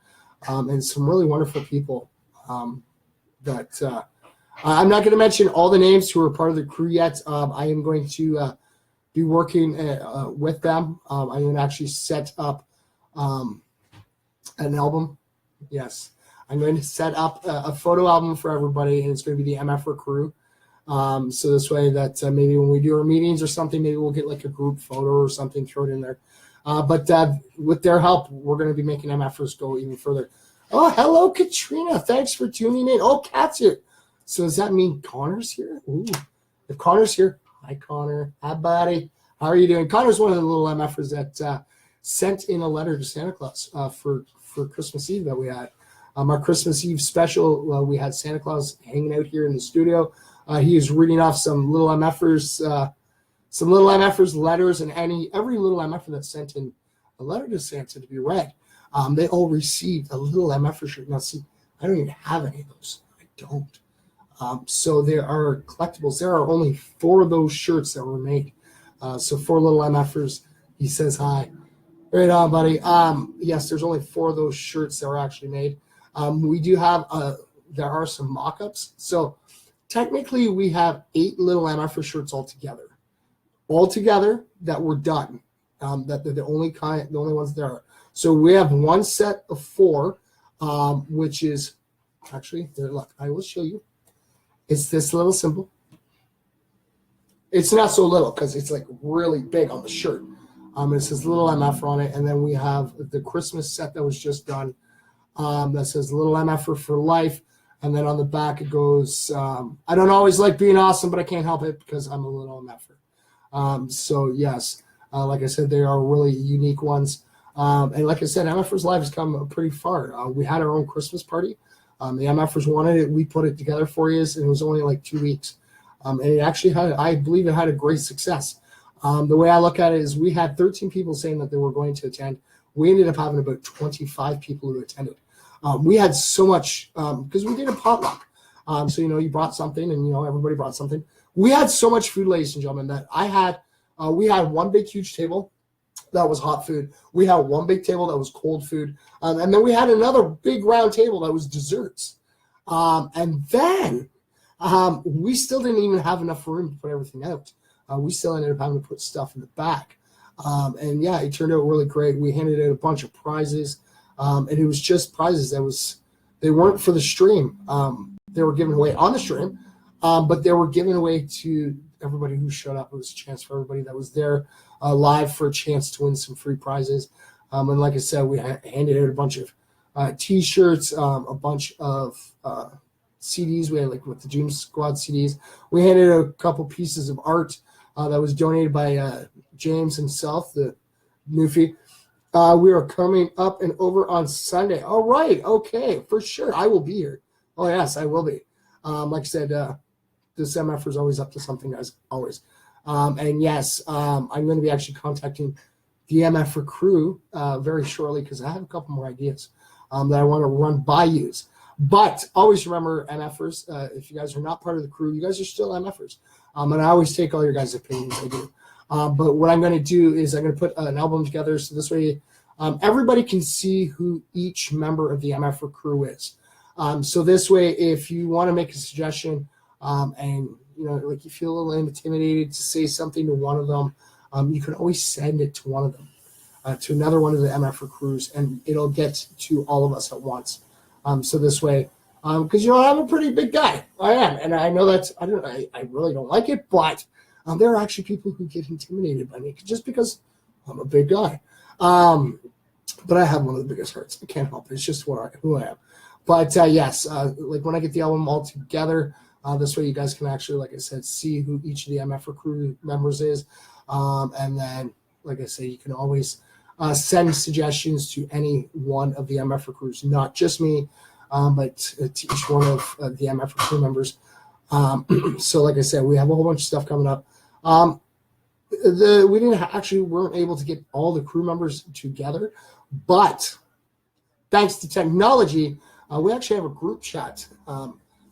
Speaker 1: and some really wonderful people, that, I'm not going to mention all the names who are part of the crew yet. I am going to, be working, with them. I'm going to actually set up, an album. Yes. I'm going to set up a photo album for everybody, and it's going to be the MFer crew. So this way that maybe when we do our meetings or something, maybe we'll get like a group photo or something thrown in there. But with their help, we're going to be making MFers go even further. Oh, hello, Katrina. Thanks for tuning in. Oh, Kat's here. So does that mean Connor's here? Ooh, if Connor's here, hi, Connor. Hi, buddy. How are you doing? Connor's one of the little MFers that sent in a letter to Santa Claus for Christmas Eve that we had. Our Christmas Eve special, we had Santa Claus hanging out here in the studio. He was reading off some little MFers letters, and every little MFer that sent in a letter to Santa to be read, they all received a little MFer shirt. Now, see, I don't even have any of those. I don't. So there are collectibles. There are only 4 of those shirts that were made. So 4 little MFers. He says hi. Right on, buddy. Yes, there's only 4 of those shirts that were actually made. We do have, there are some mock-ups. So technically we have 8 little MFer shirts altogether that were done. That they're the only ones there are. So we have one set of 4, which is actually, look, I will show you. It's this little symbol. It's not so little because it's like really big on the shirt. It says little MF on it. And then we have the Christmas set that was just done. That says little MF for life. And then on the back it goes, I don't always like being awesome, but I can't help it because I'm a little MFer. So yes, like I said, they are really unique ones. And like I said, MFers Live has come pretty far. We had our own Christmas party. The MFers wanted it. We put it together for you, and it was only like 2 weeks. And it actually I believe it had a great success. The way I look at it is we had 13 people saying that they were going to attend. We ended up having about 25 people who attended. We had so much, because we did a potluck. So, you brought something and, everybody brought something. We had so much food, ladies and gentlemen, that I had We had one big, huge table that was hot food. We had one big table that was cold food. And then we had another big round table that was desserts. And then we still didn't even have enough room to put everything out. We still ended up having to put stuff in the back. And yeah, it turned out really great. We handed out a bunch of prizes. And it was just prizes they weren't for the stream. They were given away on the stream, but they were given away to everybody who showed up. It was a chance for everybody that was there live for a chance to win some free prizes. And like I said, we handed out a bunch of T-shirts, a bunch of CDs. We had like with the Doom Squad CDs. We handed out a couple pieces of art that was donated by James himself, the Newfie. We are coming up and over on Sunday. All right, okay, for sure. I will be here. Oh, yes, I will be. Like I said, this MF is always up to something, guys, always. And yes, I'm going to be actually contacting the MF crew very shortly because I have a couple more ideas that I want to run by you. But always remember, MFers, if you guys are not part of the crew, you guys are still MFers. And I always take all your guys' opinions. I do. But what I'm going to do is I'm going to put an album together so this way everybody can see who each member of the MF crew is. So this way, if you want to make a suggestion and like you feel a little intimidated to say something to one of them, you can always send it to one of them, to another one of the MF crews, and it'll get to all of us at once. So this way, because I'm a pretty big guy. I am, and I know I really don't like it, but there are actually people who get intimidated by me just because I'm a big guy. But I have one of the biggest hearts. I can't help it. It's just who I am. But yes, like when I get the album all together, this way you guys can actually, like I said, see who each of the MF crew members is. And then, like I say, you can always send suggestions to any one of the MF crews, not just me, but to each one of the MF crew members. So like I said, we have a whole bunch of stuff coming up. We weren't able to get all the crew members together, but thanks to technology, we actually have a group chat.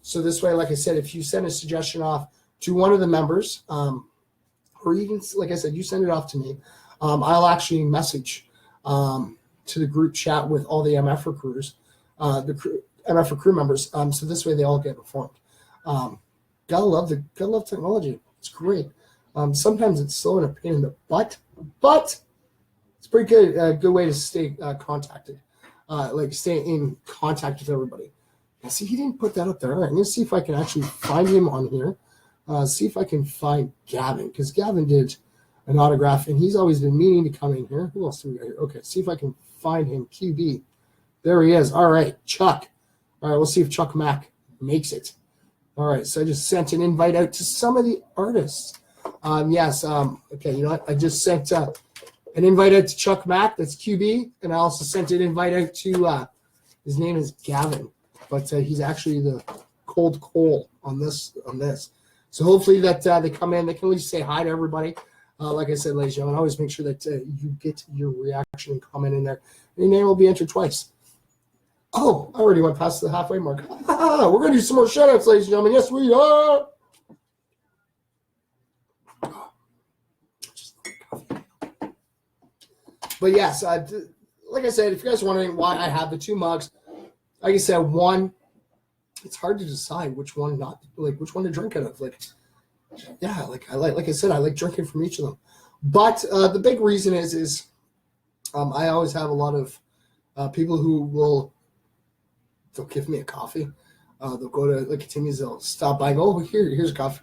Speaker 1: So this way, like I said, if you send a suggestion off to one of the members, or you can, like I said, you send it off to me, I'll actually message to the group chat with all the MF crews, MF crew members. So this way they all get informed. Gotta love technology. It's great. Sometimes it's slow and a pain in the butt, but it's pretty good. A good way to stay contacted, like stay in contact with everybody. Now, see, he didn't put that up there. All right, I'm gonna see if I can actually find him on here. See if I can find Gavin, because Gavin did an autograph, and he's always been meaning to come in here. Who else do we got here? Okay, see if I can find him. QB, there he is. All right, Chuck. All right, we'll see if Chuck Mack makes it. All right, so I just sent an invite out to some of the artists. Yes. Okay. You know what? I just sent an invite out to Chuck Mack. That's QB, and I also sent an invite out to his name is Gavin, but he's actually the cold coal on this. So hopefully that they come in. They can at least say hi to everybody. Like I said, ladies and gentlemen, always make sure that you get your reaction and comment in there. Your name will be entered twice. Oh, I already went past the halfway mark. We're going to do some more shout-outs, ladies and gentlemen. Yes, we are. But yes, like I said, if you guys are wondering why I have the two mugs, like I said, one, it's hard to decide which one which one to drink out of. Like I said, I like drinking from each of them. But the big reason is I always have a lot of people who they'll give me a coffee. They'll go to like Timmy's, they'll stop by and go, oh, here's a coffee.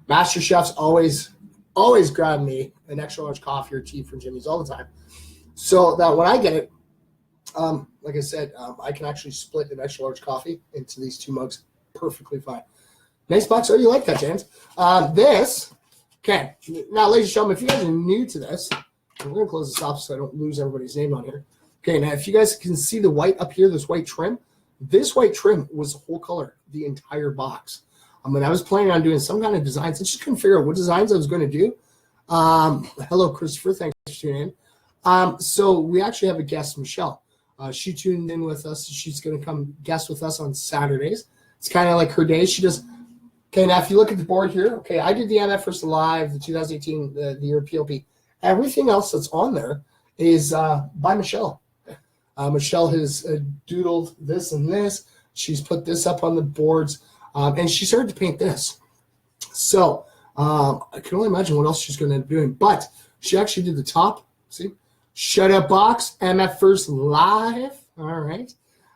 Speaker 1: Master Chefs always grab me an extra large coffee or tea from Jimmy's all the time. So that when I get it, like I said, I can actually split an extra large coffee into these two mugs perfectly fine. Nice box. Oh, you like that, James? Okay. Now, ladies and gentlemen, if you guys are new to this, we're going to close this off so I don't lose everybody's name on here. Okay, now if you guys can see the white up here, this white trim, was the whole color, the entire box. And I was planning on doing some kind of designs. I just couldn't figure out what designs I was going to do. Hello, Christopher. Thanks for tuning in. So we actually have a guest, Michelle. She tuned in with us. She's going to come guest with us on Saturdays. It's kind of like her day. She does Okay, now if you look at the board here, okay, I did the MF First Live, the 2018, the year PLP. Everything else that's on there is by Michelle. Michelle has doodled this and this. She's put this up on the boards, and she started to paint this. So I can only imagine what else she's going to end up doing. But she actually did the top. See? Shut Up Box, MF First Live. All right.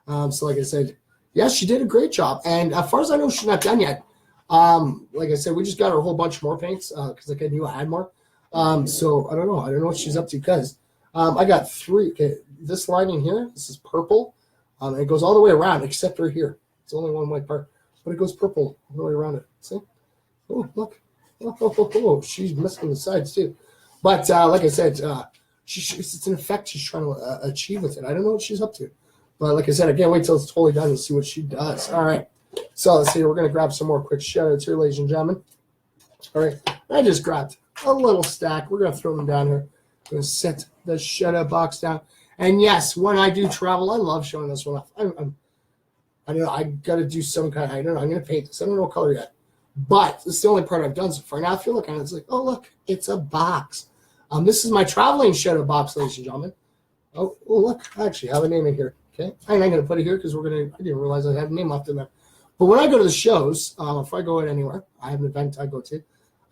Speaker 1: So like I said, yes, she did a great job. And as far as I know, she's not done yet. Like I said, we just got her a whole bunch more paints because like I knew I had more. So I don't know. I don't know what she's up to because I got 3. Okay, this line in here, this is purple. It goes all the way around except right here. It's only one white part, but it goes purple all the way around it. See? Oh, look. Oh, she's missing the sides too. But like I said, it's an effect she's trying to achieve with it. I don't know what she's up to. But like I said, I can't wait till it's totally done and see what she does. All right. So let's see. We're going to grab some more quick shout-outs here, ladies and gentlemen. All right. I just grabbed a little stack. We're going to throw them down here. I'm going to set the shout-out box down. And yes, when I do travel, I love showing this one off. I don't know. I got to do some kind of, I don't know. I'm going to paint this. I don't know what color yet. But this is the only part I've done so far. Now, if you look at it, it's like, oh, look, it's a box. This is my traveling shout-out box, ladies and gentlemen. Oh, look, I actually have a name in here. Okay. I'm not going to put it here because I didn't realize I had a name left in there. But when I go to the shows, if I go out anywhere, I have an event I go to,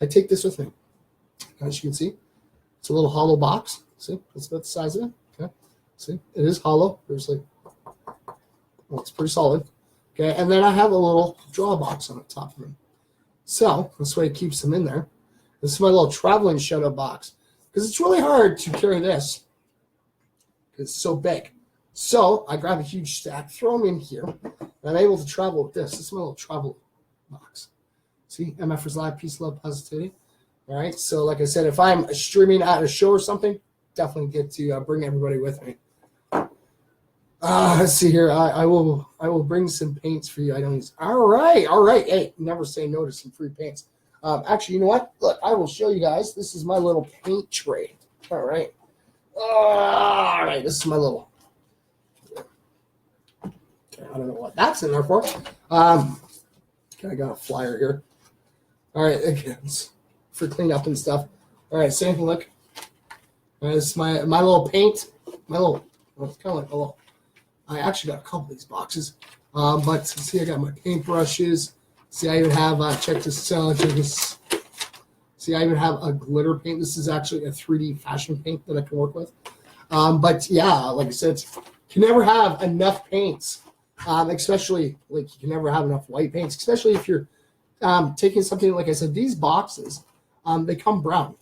Speaker 1: I take this with me. As you can see, it's a little hollow box. See, that's about the size of it. Okay. See, it is hollow. There's like, well, it's pretty solid. Okay. And then I have a little draw box on the top of it. So this way it keeps them in there. This is my little traveling shout-out box because it's really hard to carry this because it's so big. So I grab a huge stack, throw them in here, and I'm able to travel with this. This is my little travel box. See, MFers Live, peace, love, positivity. All right. So like I said, if I'm streaming at a show or something, definitely get to bring everybody with me. Let's see here. I will bring some paints for you. I don't use. All right. Hey, never say no to some free paints. Actually, you know what? Look, I will show you guys. This is my little paint tray. All right. This is my little. I don't know what that's in there for. Okay, I got a flyer here. All right, again, for cleanup and stuff. All right, same look. This is my little paint. Well, it's kind of like a little. I actually got a couple of these boxes. But see, I got my paintbrushes. See, I even have check this out. See, I even have a glitter paint. This is actually a 3D fashion paint that I can work with. But yeah, like I said, you can never have enough paints. Especially like you can never have enough white paints, especially if you're taking something like I said, these boxes, they come brown.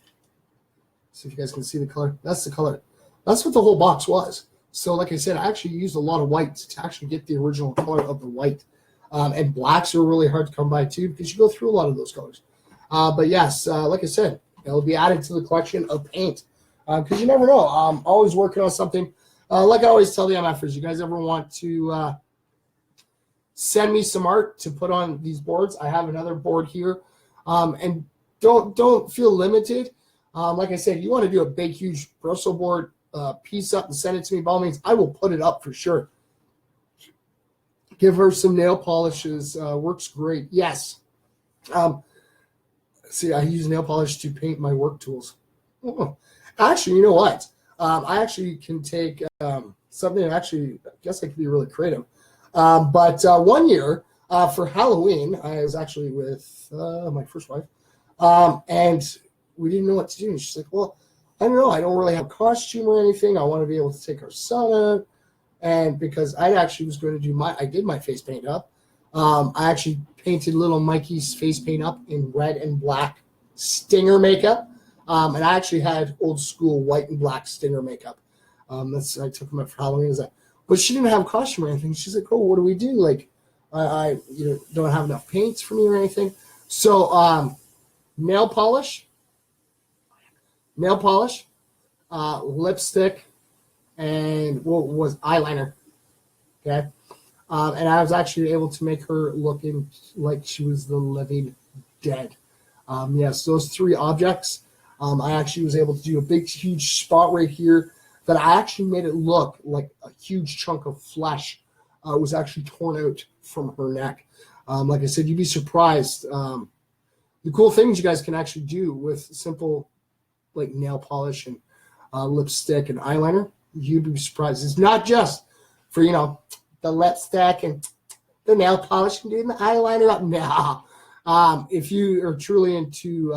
Speaker 1: See if you guys can see the color. That's the color. That's what the whole box was. So like I said, I actually used a lot of whites to actually get the original color of the white. And blacks are really hard to come by too because you go through a lot of those colors. But yes, like I said, it'll be added to the collection of paint because you never know. I'm always working on something. Like I always tell the MFers, you guys ever want to send me some art to put on these boards? I have another board here. And don't feel limited. Like I said, you want to do a big, huge Brussels board piece up and send it to me, by all means, I will put it up for sure. Give her some nail polishes. Works great. Yes. See, I use nail polish to paint my work tools. Oh. Actually, you know what? I actually can take something. Actually, I guess I could be really creative. But 1 year for Halloween, I was actually with my first wife, and we didn't know what to do. And she's like, well, I don't know. I don't really have a costume or anything. I want to be able to take our son out. And because I actually was going to do I did my face paint up. I actually painted little Mikey's face paint up in red and black Stinger makeup. And I actually had old school white and black Stinger makeup. I took them up for Halloween. But she didn't have a costume or anything. She's like, oh, what do we do? Like, I don't have enough paints for me or anything. So nail polish, lipstick, and what was eyeliner. Okay. And I was actually able to make her looking like she was the living dead. Yes, those 3 objects. I actually was able to do a big, huge spot right here that I actually made it look like a huge chunk of flesh was actually torn out from her neck. Like I said, you'd be surprised. The cool things you guys can actually do with simple like nail polish and lipstick and eyeliner, you'd be surprised. It's not just for, the lipstick and the nail polish and doing the eyeliner up. No. If you are truly into,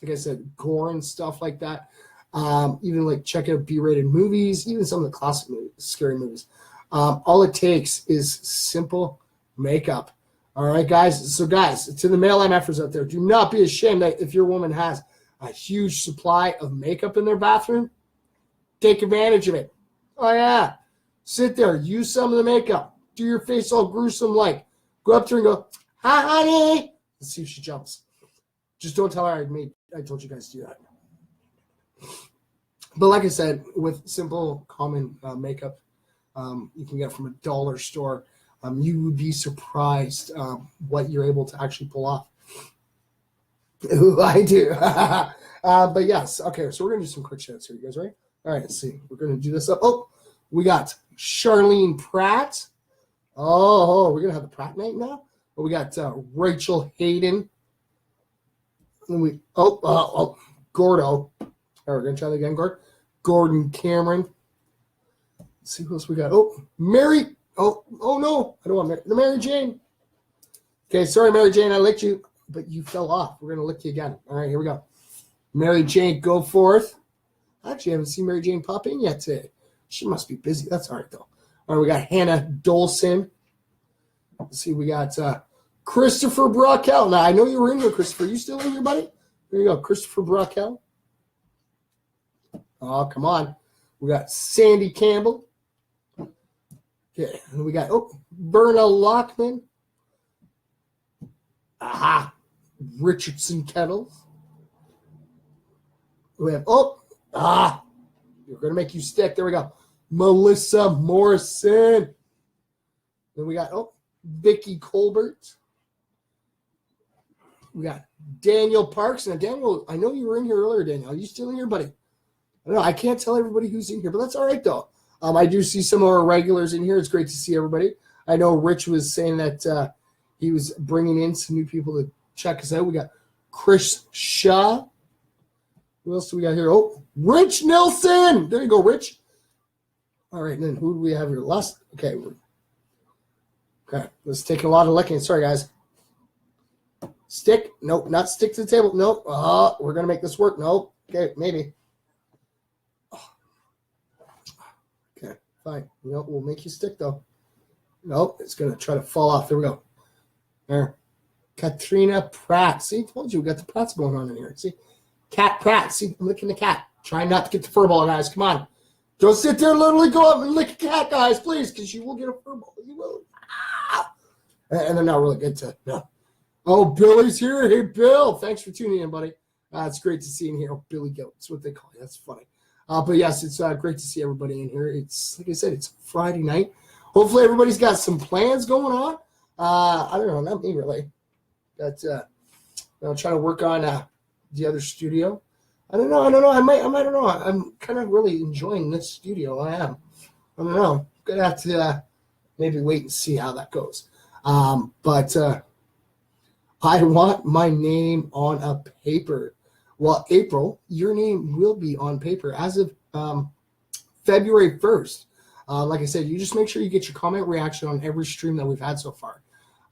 Speaker 1: like I said, gore and stuff like that, even like check out B-rated movies, even some of the classic movies, scary movies. All it takes is simple makeup. All right, guys. So, guys, to the male MFers out there, do not be ashamed that if your woman has a huge supply of makeup in their bathroom, take advantage of it. Oh, yeah. Sit there. Use some of the makeup. Do your face all gruesome like. Go up to her and go, hi, honey. Let's see if she jumps. Just don't tell her I told you guys to do that. But like I said, with simple, common makeup, you can get from a dollar store. You would be surprised what you're able to actually pull off. Ooh, I do. But yes, okay, so we're going to do some quick shots here. You guys ready? All right, let's see. We're going to do this up. Oh, we got Charlene Pratt. Oh, we're going to have the Pratt night now. But we got Rachel Hayden. And we Gordo. All right, we're going to try that again, Gordon Cameron. Let's see who else we got. Oh, Mary. Oh no. I don't want Mary Jane. Okay, sorry, Mary Jane. I licked you, but you fell off. We're going to lick you again. All right, here we go. Mary Jane, go forth. I actually haven't seen Mary Jane pop in yet today. She must be busy. That's all right, though. All right, we got Hannah Dolson. Let's see, we got Christopher Brockell. Now, I know you were in here, Christopher. You still in here, buddy? There you go, Christopher Brockell. Oh, come on. We got Sandy Campbell. Okay, and we got, Berna Lockman. Aha. Richardson Kettles. We have, we're going to make you stick. There we go. Melissa Morrison. Then we got, Vicky Colbert. We got Daniel Parks. Now, Daniel, I know you were in here earlier, Daniel. Are you still in here, buddy? I don't know. I can't tell everybody who's in here, but that's all right, though. I do see some of our regulars in here. It's great to see everybody. I know Rich was saying that he was bringing in some new people to check us out. We got Chris Shaw. Who else do we got here? Oh, Rich Nelson. There you go, Rich. All right, and then who do we have here? Last. Okay. Okay, let's take a lot of licking. Sorry, guys. Stick. Nope, not stick to the table. Nope. We're going to make this work. Nope. Okay, maybe. Okay, fine. Nope, we'll make you stick, though. Nope, it's going to try to fall off. There we go. There. Katrina Pratt. See, I told you we got the Pratts going on in here. See? Cat Pratt. See, I'm licking the cat. Trying not to get the fur ball, guys. Come on. Don't sit there and literally go up and lick a cat, guys, please, because you will get a fur ball. You will. And they're not really good to, no. Oh, Billy's here. Hey, Bill. Thanks for tuning in, buddy. It's great to see you in here. Oh, Billy Goat. That's what they call you. That's funny. But, yes, it's great to see everybody in here. It's, like I said, it's Friday night. Hopefully everybody's got some plans going on. I don't know. Not me, really. But, I'm trying to work on the other studio. I don't know. I don't know. I'm kind of really enjoying this studio. I am. I don't know. I'm going to have to maybe wait and see how that goes. But I want my name on a paper. Well, April, your name will be on paper as of February 1st. Like I said, you just make sure you get your comment reaction on every stream that we've had so far.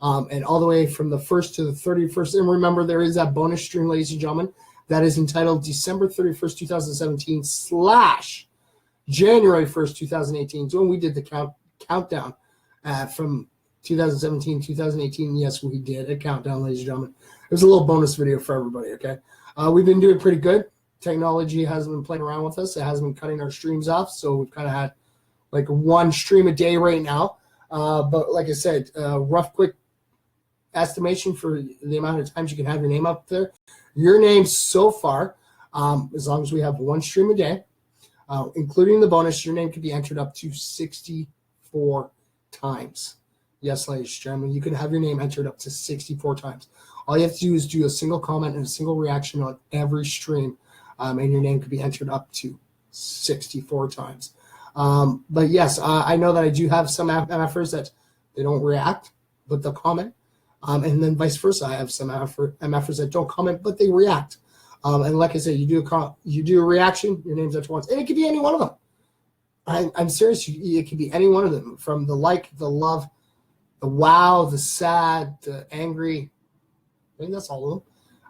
Speaker 1: And all the way from the 1st to the 31st. And remember, there is that bonus stream, ladies and gentlemen, that is entitled December 31st, 2017 / January 1st, 2018. So when we did the countdown from 2017, 2018, yes, we did a countdown, ladies and gentlemen. It was a little bonus video for everybody, okay? We've been doing pretty good. Technology hasn't been playing around with us. It hasn't been cutting our streams off, so we've kind of had like one stream a day right now. But like I said, rough, quick estimation for the amount of times you can have your name up there. Your name so far, as long as we have one stream a day, including the bonus, your name could be entered up to 64 times. Yes, ladies and gentlemen, you can have your name entered up to 64 times. All you have to do is do a single comment and a single reaction on every stream, and your name could be entered up to 64 times. But yes, I know that I do have some MFers that they don't react, but they'll comment. And then vice versa. I have some MFers that don't comment, but they react. And like I said, you do a reaction, your name's entered once. And it could be any one of them. I'm serious. It could be any one of them, from the like, the love, the wow, the sad, the angry. I think that's all of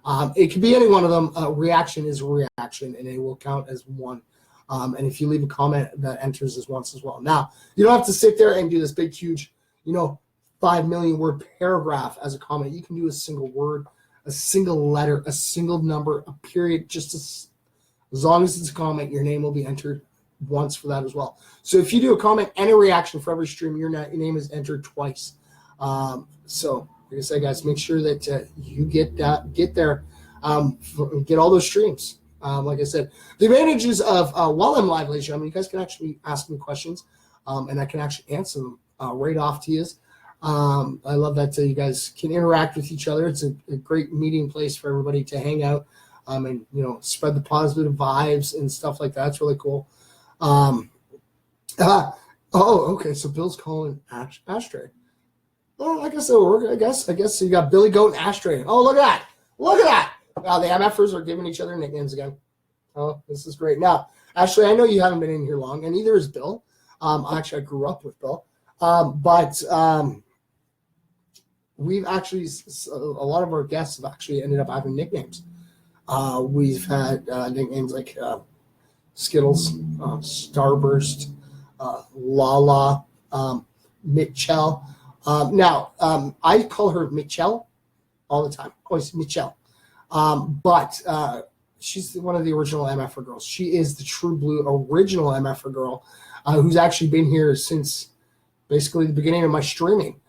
Speaker 1: them. It could be any one of them. A reaction is a reaction, and it will count as one. And if you leave a comment, that enters as once as well. Now, you don't have to sit there and do this big, huge, 5 million word paragraph as a comment. You can do a single word, a single letter, a single number, a period, just as long as it's a comment, your name will be entered once for that as well. So if you do a comment and a reaction for every stream, your name is entered twice. So like I said, guys, make sure that you get there, get all those streams. Like I said, the advantages of while I'm live, ladies and gentlemen, you guys can actually ask me questions, and I can actually answer them right off to you. I love that you guys can interact with each other. It's a great meeting place for everybody to hang out, and spread the positive vibes and stuff like that. It's really cool. Okay. So Bill's calling Ashtray. Well, I guess it'll work. I guess you got Billy Goat and Ashtray. Oh, look at that. Wow, the MFers are giving each other nicknames again. Oh, this is great. Now, Ashley, I know you haven't been in here long, and neither is Bill. Actually, I grew up with Bill. But we've actually, a lot of our guests have actually ended up having nicknames. We've had nicknames like Skittles, Starburst, Lala, Mitchell. Now, I call her Mitchell all the time. Always Mitchell. But she's one of the original MFer girls. She is the true blue original MFer girl who's actually been here since basically the beginning of my streaming.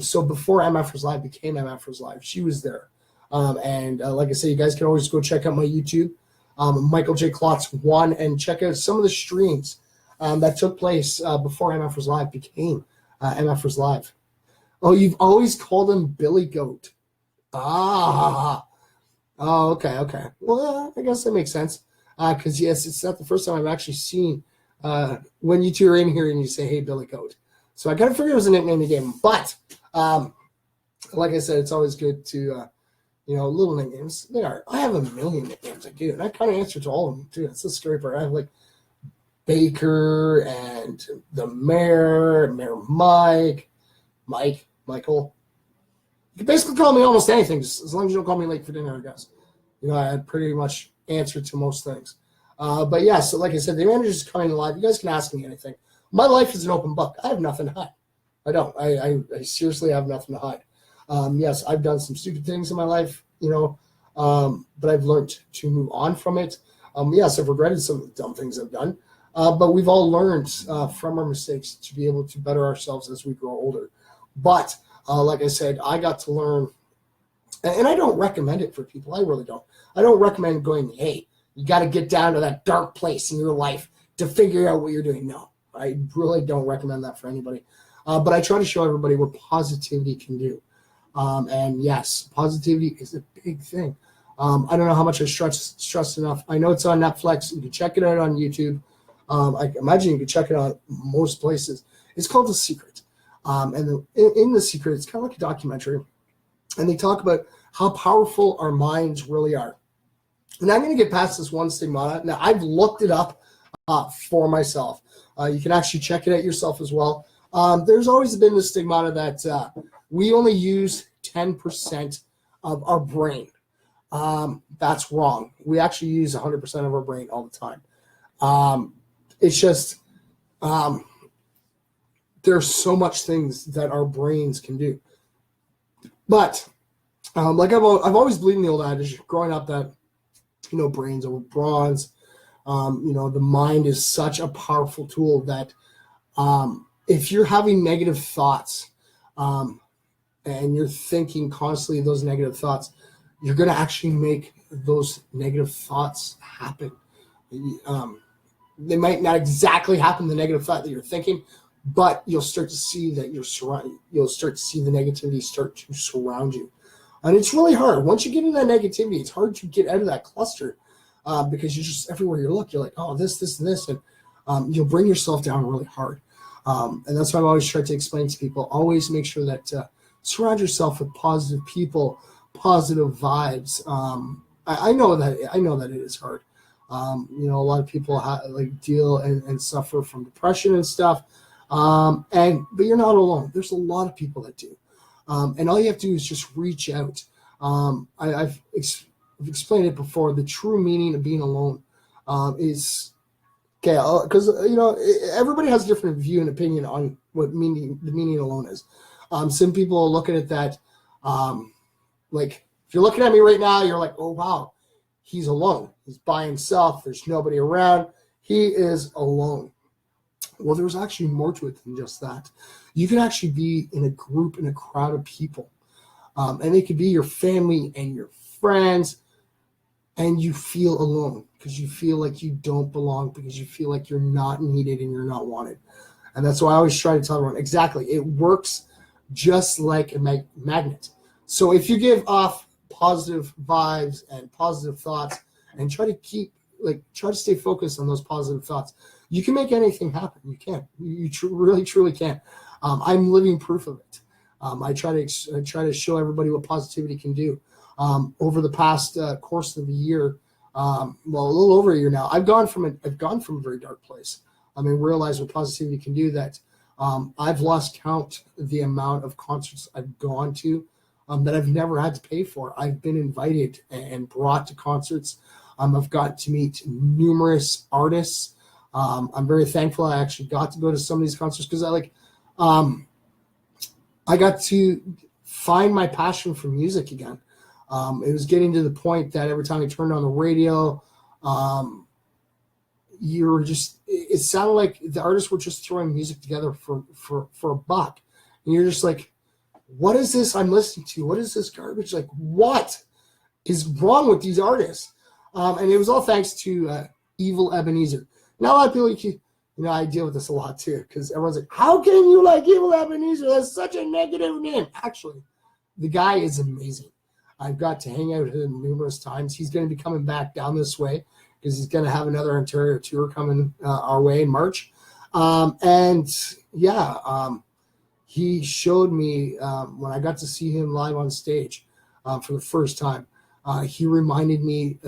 Speaker 1: So before MFers Live became MFers Live, she was there. And like I said, you guys can always go check out my YouTube, Michael J. Klotz 1, and check out some of the streams that took place before MFers Live became MFers Live. Oh, you've always called him Billy Goat. Ah. Oh, okay. Well, I guess that makes sense. Because, yes, it's not the first time I've actually seen when you two are in here and you say, hey, Billy Goat. So I kind of figured it was a nickname you gave him. But, like I said, it's always good to, little nicknames. They are. I have a million nicknames I do, and I kind of answer to all of them, too. It's a scary part. I have, like, Baker and the Mayor Michael. You can basically call me almost anything, just as long as you don't call me late for dinner, I guess. I pretty much answer to most things. But yeah, so like I said, the manager's coming live. You guys can ask me anything. My life is an open book. I have nothing to hide. I don't. I seriously have nothing to hide. Yes, I've done some stupid things in my life, but I've learned to move on from it. Yes, I've regretted some of the dumb things I've done, but we've all learned from our mistakes to be able to better ourselves as we grow older. But like I said, I got to learn, and I don't recommend it for people. I really don't. I don't recommend going, hey, you got to get down to that dark place in your life to figure out what you're doing. No, I really don't recommend that for anybody. But I try to show everybody what positivity can do. And yes, positivity is a big thing. I don't know how much I stress enough. I know it's on Netflix. You can check it out on YouTube. I imagine you can check it out most places. It's called The Secret. And in The Secret, it's kind of like a documentary. And they talk about how powerful our minds really are. And I'm going to get past this one stigmata. Now, I've looked it up for myself. You can actually check it out yourself as well. There's always been the stigmata that we only use 10% of our brain. That's wrong. We actually use 100% of our brain all the time. It's just there's so much things that our brains can do. But like I've always believed in the old adage growing up that, brains over bronze. The mind is such a powerful tool that if you're having negative thoughts and you're thinking constantly those negative thoughts, you're going to actually make those negative thoughts happen. They might not exactly happen, the negative thought that you're thinking, but you'll start to see that you'll start to see the negativity start to surround you. And it's really hard. Once you get into that negativity, it's hard to get out of that cluster because you're just everywhere you look, you're like, oh, this, and this. And you'll bring yourself down really hard. And that's why I've always tried to explain to people, always make sure that surround yourself with positive people, positive vibes. I know that it is hard. You know, a lot of people deal and suffer from depression and stuff. But you're not alone. There's a lot of people that do. And all you have to do is just reach out. I've explained it before. The true meaning of being alone is, okay, because you know, everybody has a different view and opinion on what the meaning alone is. Some people look at it that, like, if you're looking at me right now, you're like, oh wow, he's alone. He's by himself. There's nobody around. He is alone. Well, there's actually more to it than just that. You can actually be in a group, in a crowd of people, and it could be your family and your friends, and you feel alone because you feel like you don't belong, because you feel like you're not needed and you're not wanted. And that's why I always try to tell everyone, exactly, it works just like a magnet. So if you give off positive vibes and positive thoughts and try to stay focused on those positive thoughts, you can make anything happen. You can. You really, truly can. I'm living proof of it. I try to show everybody what positivity can do. Over the past course of the year, well, a little over a year now, I've gone from a very dark place. I mean, realize what positivity can do. That I've lost count the amount of concerts I've gone to that I've never had to pay for. I've been invited and brought to concerts. I've got to meet numerous artists. I'm very thankful I actually got to go to some of these concerts because I got to find my passion for music again. It was getting to the point that every time I turned on the radio, it sounded like the artists were just throwing music together for a buck. And you're just like, what is this I'm listening to? What is this garbage? Like, what is wrong with these artists? And it was all thanks to Evil Ebenezer. Now, a lot of people, I deal with this a lot too, because everyone's like, how can you like Evil Ebenezer? That's such a negative name. Actually, the guy is amazing. I've got to hang out with him numerous times. He's going to be coming back down this way because he's going to have another Ontario tour coming our way in March. He showed me when I got to see him live on stage for the first time. He reminded me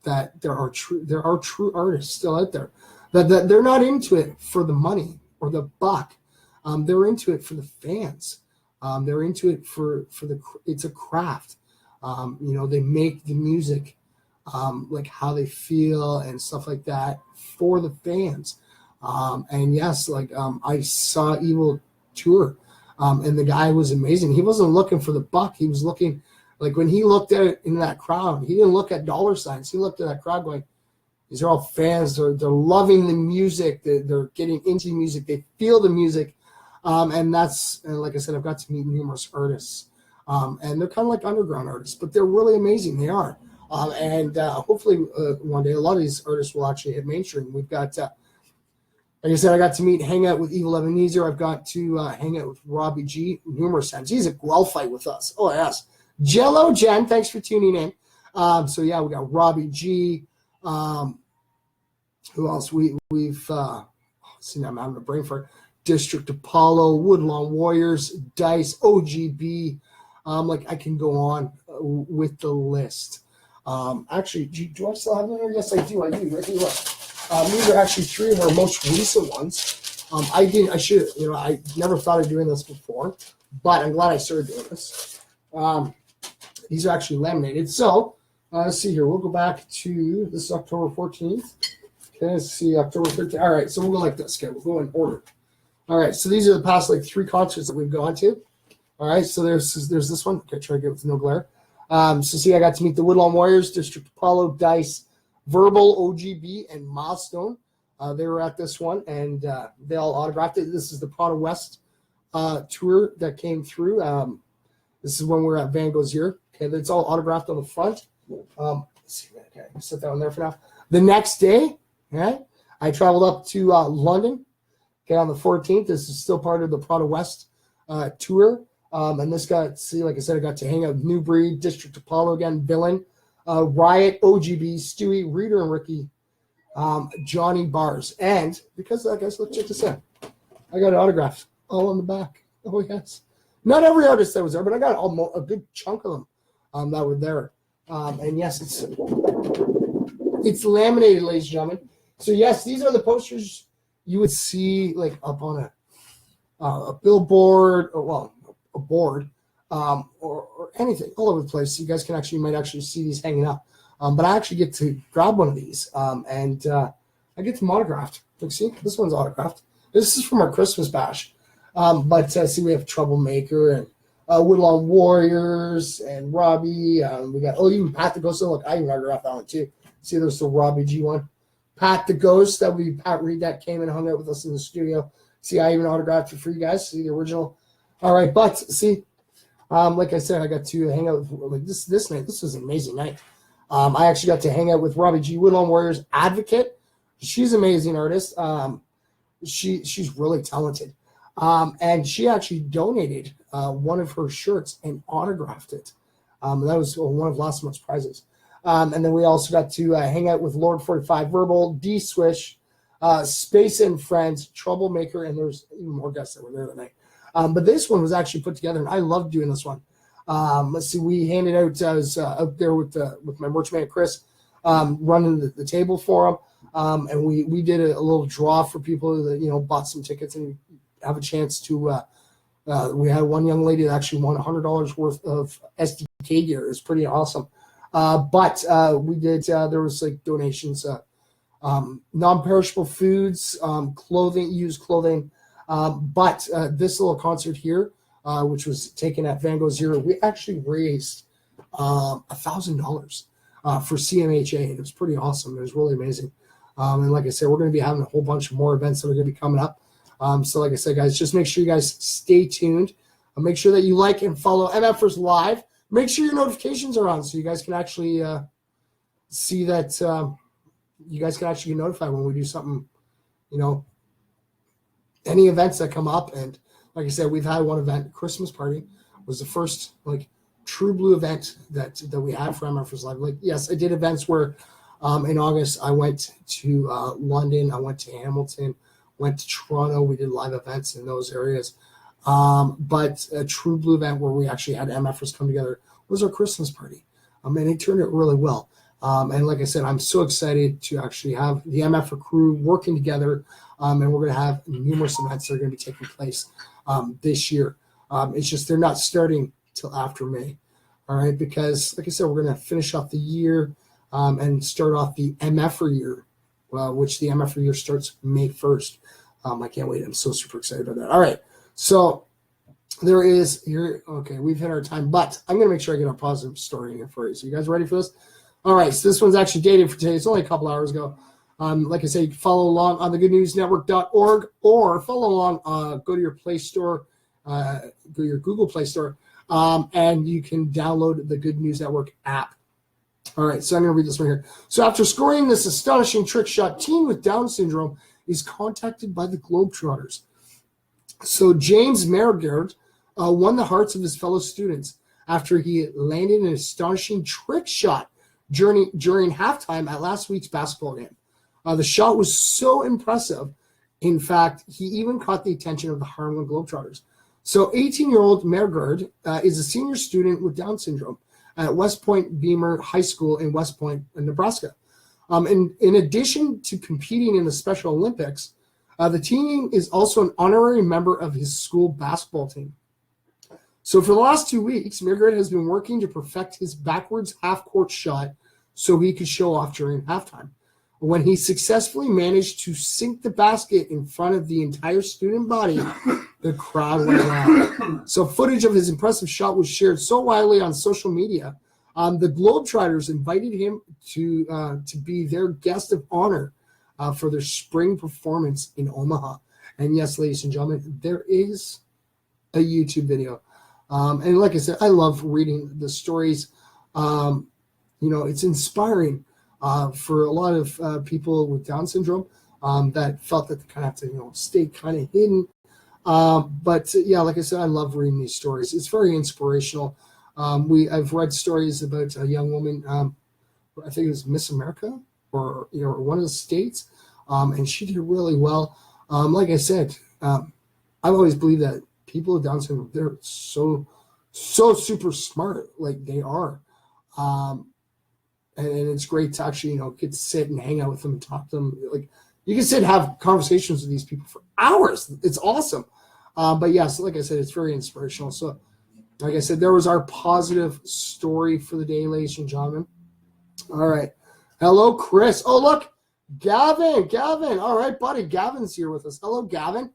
Speaker 1: that there are true artists still out there. That they're not into it for the money or the buck. They're into it for the fans. They're into it for it's a craft. They make the music like how they feel and stuff like that for the fans. And yes, I saw Evil tour, and the guy was amazing. He wasn't looking for the buck. He was looking, like, when he looked at it in that crowd, he didn't look at dollar signs. He looked at that crowd going, these are all fans. They're loving the music. They're getting into music. They feel the music. And like I said, I've got to meet numerous artists. And they're kind of like underground artists, but they're really amazing. They are. Hopefully one day a lot of these artists will actually hit mainstream. We've got, like I said, I got to hang out with Evil Ebenezer. I've got to hang out with Robbie G numerous times. He's at Guelph fight with us. Oh, yes. Jello Jen, thanks for tuning in. We got Robbie G. Who else? We've see, I'm having a brain fart. District Apollo, Woodlawn Warriors, Dice, OGB. I can go on with the list. Actually, do I still have them here? Yes, I do. Right here, look. These are actually three of our most recent ones. I never thought of doing this before, but I'm glad I started doing this. These are actually laminated. So, let's see here. We'll go back to, this is October 14th. Okay, let's see, October 13th. All right, so we'll go like this. Okay, we'll go in order. All right, so these are the past 3 concerts that we've gone to. All right, so there's this one. Okay, try to get with no glare. I got to meet the Woodlawn Warriors, District Apollo, Dice, Verbal, OGB, and Milestone. They were at this one, and they all autographed it. This is the Prada West tour that came through. This is when we're at Van Gogh's here. Okay, it's all autographed on the front. Let's see. Okay, set that one there for now. The next day, okay, I traveled up to London. Okay, on the 14th. This is still part of the Prada West tour. And this like I said, I got to hang out with New Breed, District Apollo again, Villain, Riot, OGB, Stewie, Reader and Ricky, Johnny Bars. And because, guys, let's check this out. I got an autograph all on the back. Oh, yes. Not every artist that was there, but I got a good chunk of them that were there. And yes, it's laminated, ladies and gentlemen. So yes, these are the posters you would see like up on a billboard, or well, a board, or anything all over the place. You guys might actually see these hanging up. But I actually get to grab one of these, and I get them autographed. Look, see, this one's autographed. This is from our Christmas bash. But see, we have Troublemaker and Woodlawn Warriors and Robbie. We got even Pat the Ghost. Look, I even autographed that one too. See, there's the Robbie G one. Pat the Ghost, Pat Reed that came and hung out with us in the studio. See, I even autographed it for you guys. See the original. All right, but see, like I said, I got to hang out with like this night. This was an amazing night. I actually got to hang out with Robbie G, Woodlawn Warriors Advocate. She's an amazing artist. She's really talented. And she actually donated one of her shirts and autographed it. That was one of last month's prizes. And then we also got to hang out with Lord 45 Verbal, D Swish, Space and Friends, Troublemaker, and there's even more guests that were there that night. But this one was actually put together, and I loved doing this one. Let's see, we handed out, I was out there with my merch man, Chris, running the table for him. And we did a little draw for people that, bought some tickets and have a chance to, we had one young lady that actually won $100 worth of SDK gear. It was pretty awesome. But we did, there was like donations, non-perishable foods, clothing, used clothing. But this little concert here, which was taken at Van Gogh Zero, we actually raised $1,000 for CMHA. It was pretty awesome. It was really amazing. And like I said, we're going to be having a whole bunch of more events that are going to be coming up. So like I said, guys, just make sure you guys stay tuned. Make sure that you like and follow MFers Live. Make sure your notifications are on so you guys can actually see that you guys can actually get notified when we do something, any events that come up. And like I said, we've had one event, Christmas party was the first like true blue event that we had for MFers Live. Like, yes, I did events where in August I went to London, I went to Hamilton, went to Toronto. We did live events in those areas. But a true blue event where we actually had MFers come together was our Christmas party. And it turned out really well. And like I said, I'm so excited to actually have the MFer crew working together. And we're going to have numerous events that are going to be taking place this year. It's just they're not starting till after May. All right, because like I said, we're going to finish off the year and start off the MFer year, which the MFer year starts May 1st. I can't wait. I'm so super excited about that. All right. So there is here. Okay, we've hit our time, but I'm going to make sure I get a positive story in here for you. So you guys ready for this? All right. So this one's actually dated for today. It's only a couple hours ago. Like I say, you can follow along on thegoodnewsnetwork.org or follow along. Go to your Play Store, go to your Google Play Store, and you can download the Good News Network app. All right. So I'm going to read this one here. So after scoring this astonishing trick shot, teen with Down syndrome is contacted by the Globetrotters. So James Mergard won the hearts of his fellow students after he landed an astonishing trick shot during halftime at last week's basketball game. The shot was so impressive. In fact, he even caught the attention of the Harlem Globetrotters. So 18-year-old Mergard is a senior student with Down syndrome at West Point Beamer High School in West Point, Nebraska. In addition to competing in the Special Olympics, the teen is also an honorary member of his school basketball team. So for the last 2 weeks, Mergard has been working to perfect his backwards half-court shot so he could show off during halftime. When he successfully managed to sink the basket in front of the entire student body, the crowd went wild. So footage of his impressive shot was shared so widely on social media. The Globetrotters invited him to be their guest of honor for their spring performance in Omaha. And yes, ladies and gentlemen, there is a YouTube video. And like I said, I love reading the stories. It's inspiring for a lot of people with Down syndrome that felt that they kind of have to, stay kind of hidden. But like I said, I love reading these stories. It's very inspirational. I've read stories about a young woman, I think it was Miss America or one of the states, and she did really well. Like I said, I've always believed that people with Down syndrome, they're so super smart. Like they are. And it's great to actually, get to sit and hang out with them and talk to them. Like you can sit and have conversations with these people for hours. It's awesome. But yes, like I said, it's very inspirational. So like I said, there was our positive story for the day, ladies and gentlemen. All right. Hello, Chris. Oh, look, Gavin. All right, buddy. Gavin's here with us. Hello, Gavin.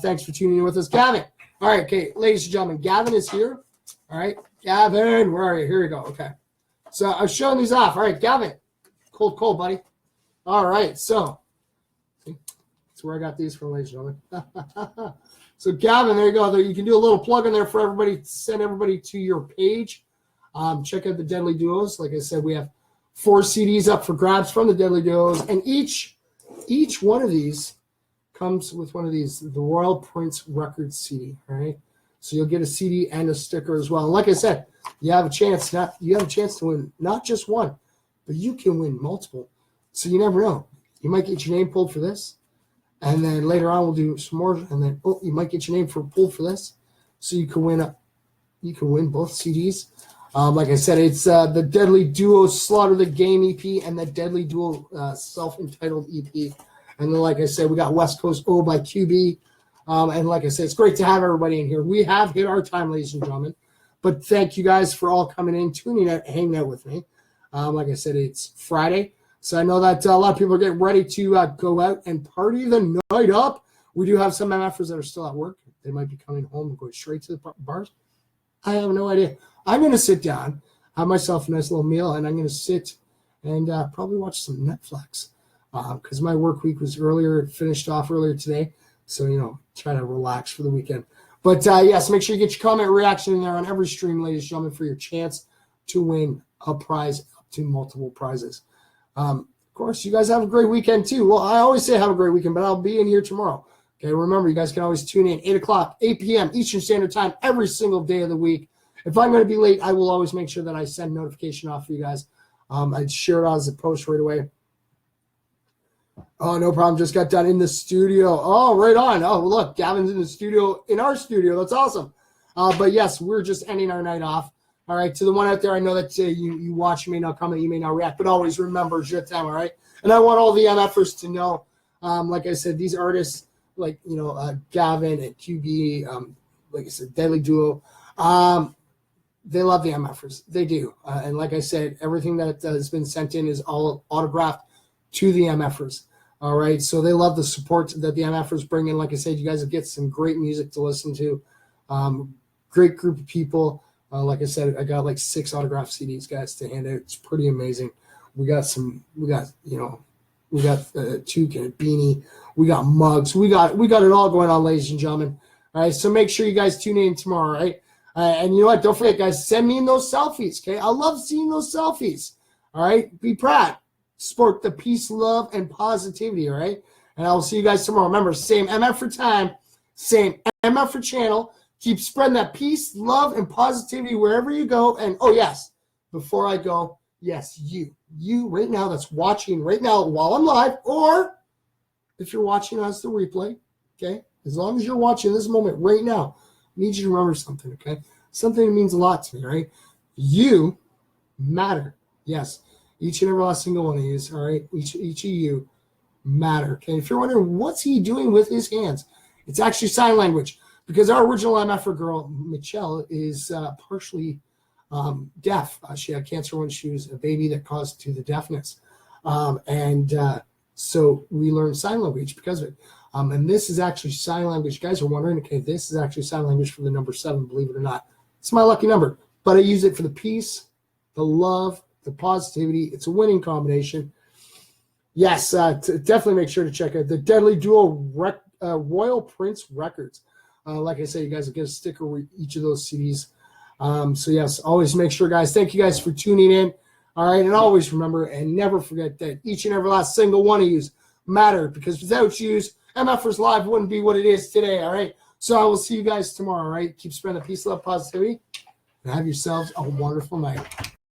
Speaker 1: Thanks for tuning in with us. Gavin. All right, okay, ladies and gentlemen, Gavin is here. All right, Gavin, where are you? Here we go. Okay. So I'm showing these off. All right, Gavin. Cold, buddy. All right, so that's where I got these from, ladies and gentlemen. So Gavin, there you go. There, you can do a little plug in there for everybody. Send everybody to your page. Check out the Deadly Duos. Like I said, we have 4 CDs up for grabs from the Deadly Duos, and each one of these comes with one of these, the Royal Prince Records CD. All right, so you'll get a CD and a sticker as well. And like I said, you have a chance to win not just one, but you can win multiple. So you never know. You might get your name pulled for this. And then later on, we'll do some more. And then, you might get your name pulled for this. So you can win both CDs. Like I said, it's the Deadly Duo Slaughter the Game EP and the Deadly Duo self-entitled EP. And then, like I said, we got West Coast O by QB. And like I said, it's great to have everybody in here. We have hit our time, ladies and gentlemen. But thank you guys for all coming in, tuning in, hanging out with me. Like I said, it's Friday. So I know that a lot of people are getting ready to go out and party the night up. We do have some MFers that are still at work. They might be coming home and going straight to the bars. I have no idea. I'm going to sit down, have myself a nice little meal, and I'm going to sit and probably watch some Netflix because my work week was finished off earlier today. So, try to relax for the weekend. But, yes, make sure you get your comment reaction in there on every stream, ladies and gentlemen, for your chance to win a prize up to multiple prizes. Of course, you guys have a great weekend, too. Well, I always say have a great weekend, but I'll be in here tomorrow. Okay, remember, you guys can always tune in 8 o'clock, 8 p.m. Eastern Standard Time every single day of the week. If I'm going to be late, I will always make sure that I send notification off for you guys. I'd share it out as a post right away. Oh, no problem. Just got done in the studio. Oh, right on. Oh, look, Gavin's in the studio, in our studio. That's awesome. But, yes, we're just ending our night off. All right, to the one out there, I know that you watch, you may not comment, you may not react, but always remember, it's your time, all right? And I want all the MFers to know, like I said, these artists, like, Gavin and QB, like I said, Deadly Duo, they love the MFers. They do. And like I said, everything that has been sent in is all autographed to the MFers, all right? So they love the support that the MFers bring in. Like I said, you guys will get some great music to listen to, great group of people. Like I said, I got like 6 autographed CDs, guys, to hand out. It's pretty amazing. We got toucan, a beanie. We got mugs. We got it all going on, ladies and gentlemen. All right, so make sure you guys tune in tomorrow, all right? And you know what? Don't forget, guys, send me in those selfies, okay? I love seeing those selfies, all right? Be proud. Sport the peace, love, and positivity, all right? And I will see you guys tomorrow. Remember, same MF for time, same MF for channel. Keep spreading that peace, love, and positivity wherever you go. And, oh, yes, before I go, yes, you right now that's watching right now while I'm live, or if you're watching as the replay, okay, as long as you're watching this moment right now, I need you to remember something, okay? Something that means a lot to me, right? You matter. Yes, each and every last single one of you, all right? Each of you matter, okay? If you're wondering what's he doing with his hands, it's actually sign language. Because our original MFer girl, Michelle, is partially deaf. She had cancer when she was a baby that caused to the deafness. So we learned sign language because of it. And this is actually sign language. You guys are wondering, okay, this is actually sign language for the number 7, believe it or not. It's my lucky number. But I use it for the peace, the love, the positivity. It's a winning combination. Yes, definitely make sure to check out the Deadly Duo Royal Prince Records. Like I said, you guys will get a sticker with each of those CDs. So, yes, always make sure, guys. Thank you guys for tuning in. All right, and always remember and never forget that each and every last single one of you matter, because without you, MFers Live wouldn't be what it is today, all right? So I will see you guys tomorrow, all right? Keep spreading the peace, love, positivity, and have yourselves a wonderful night.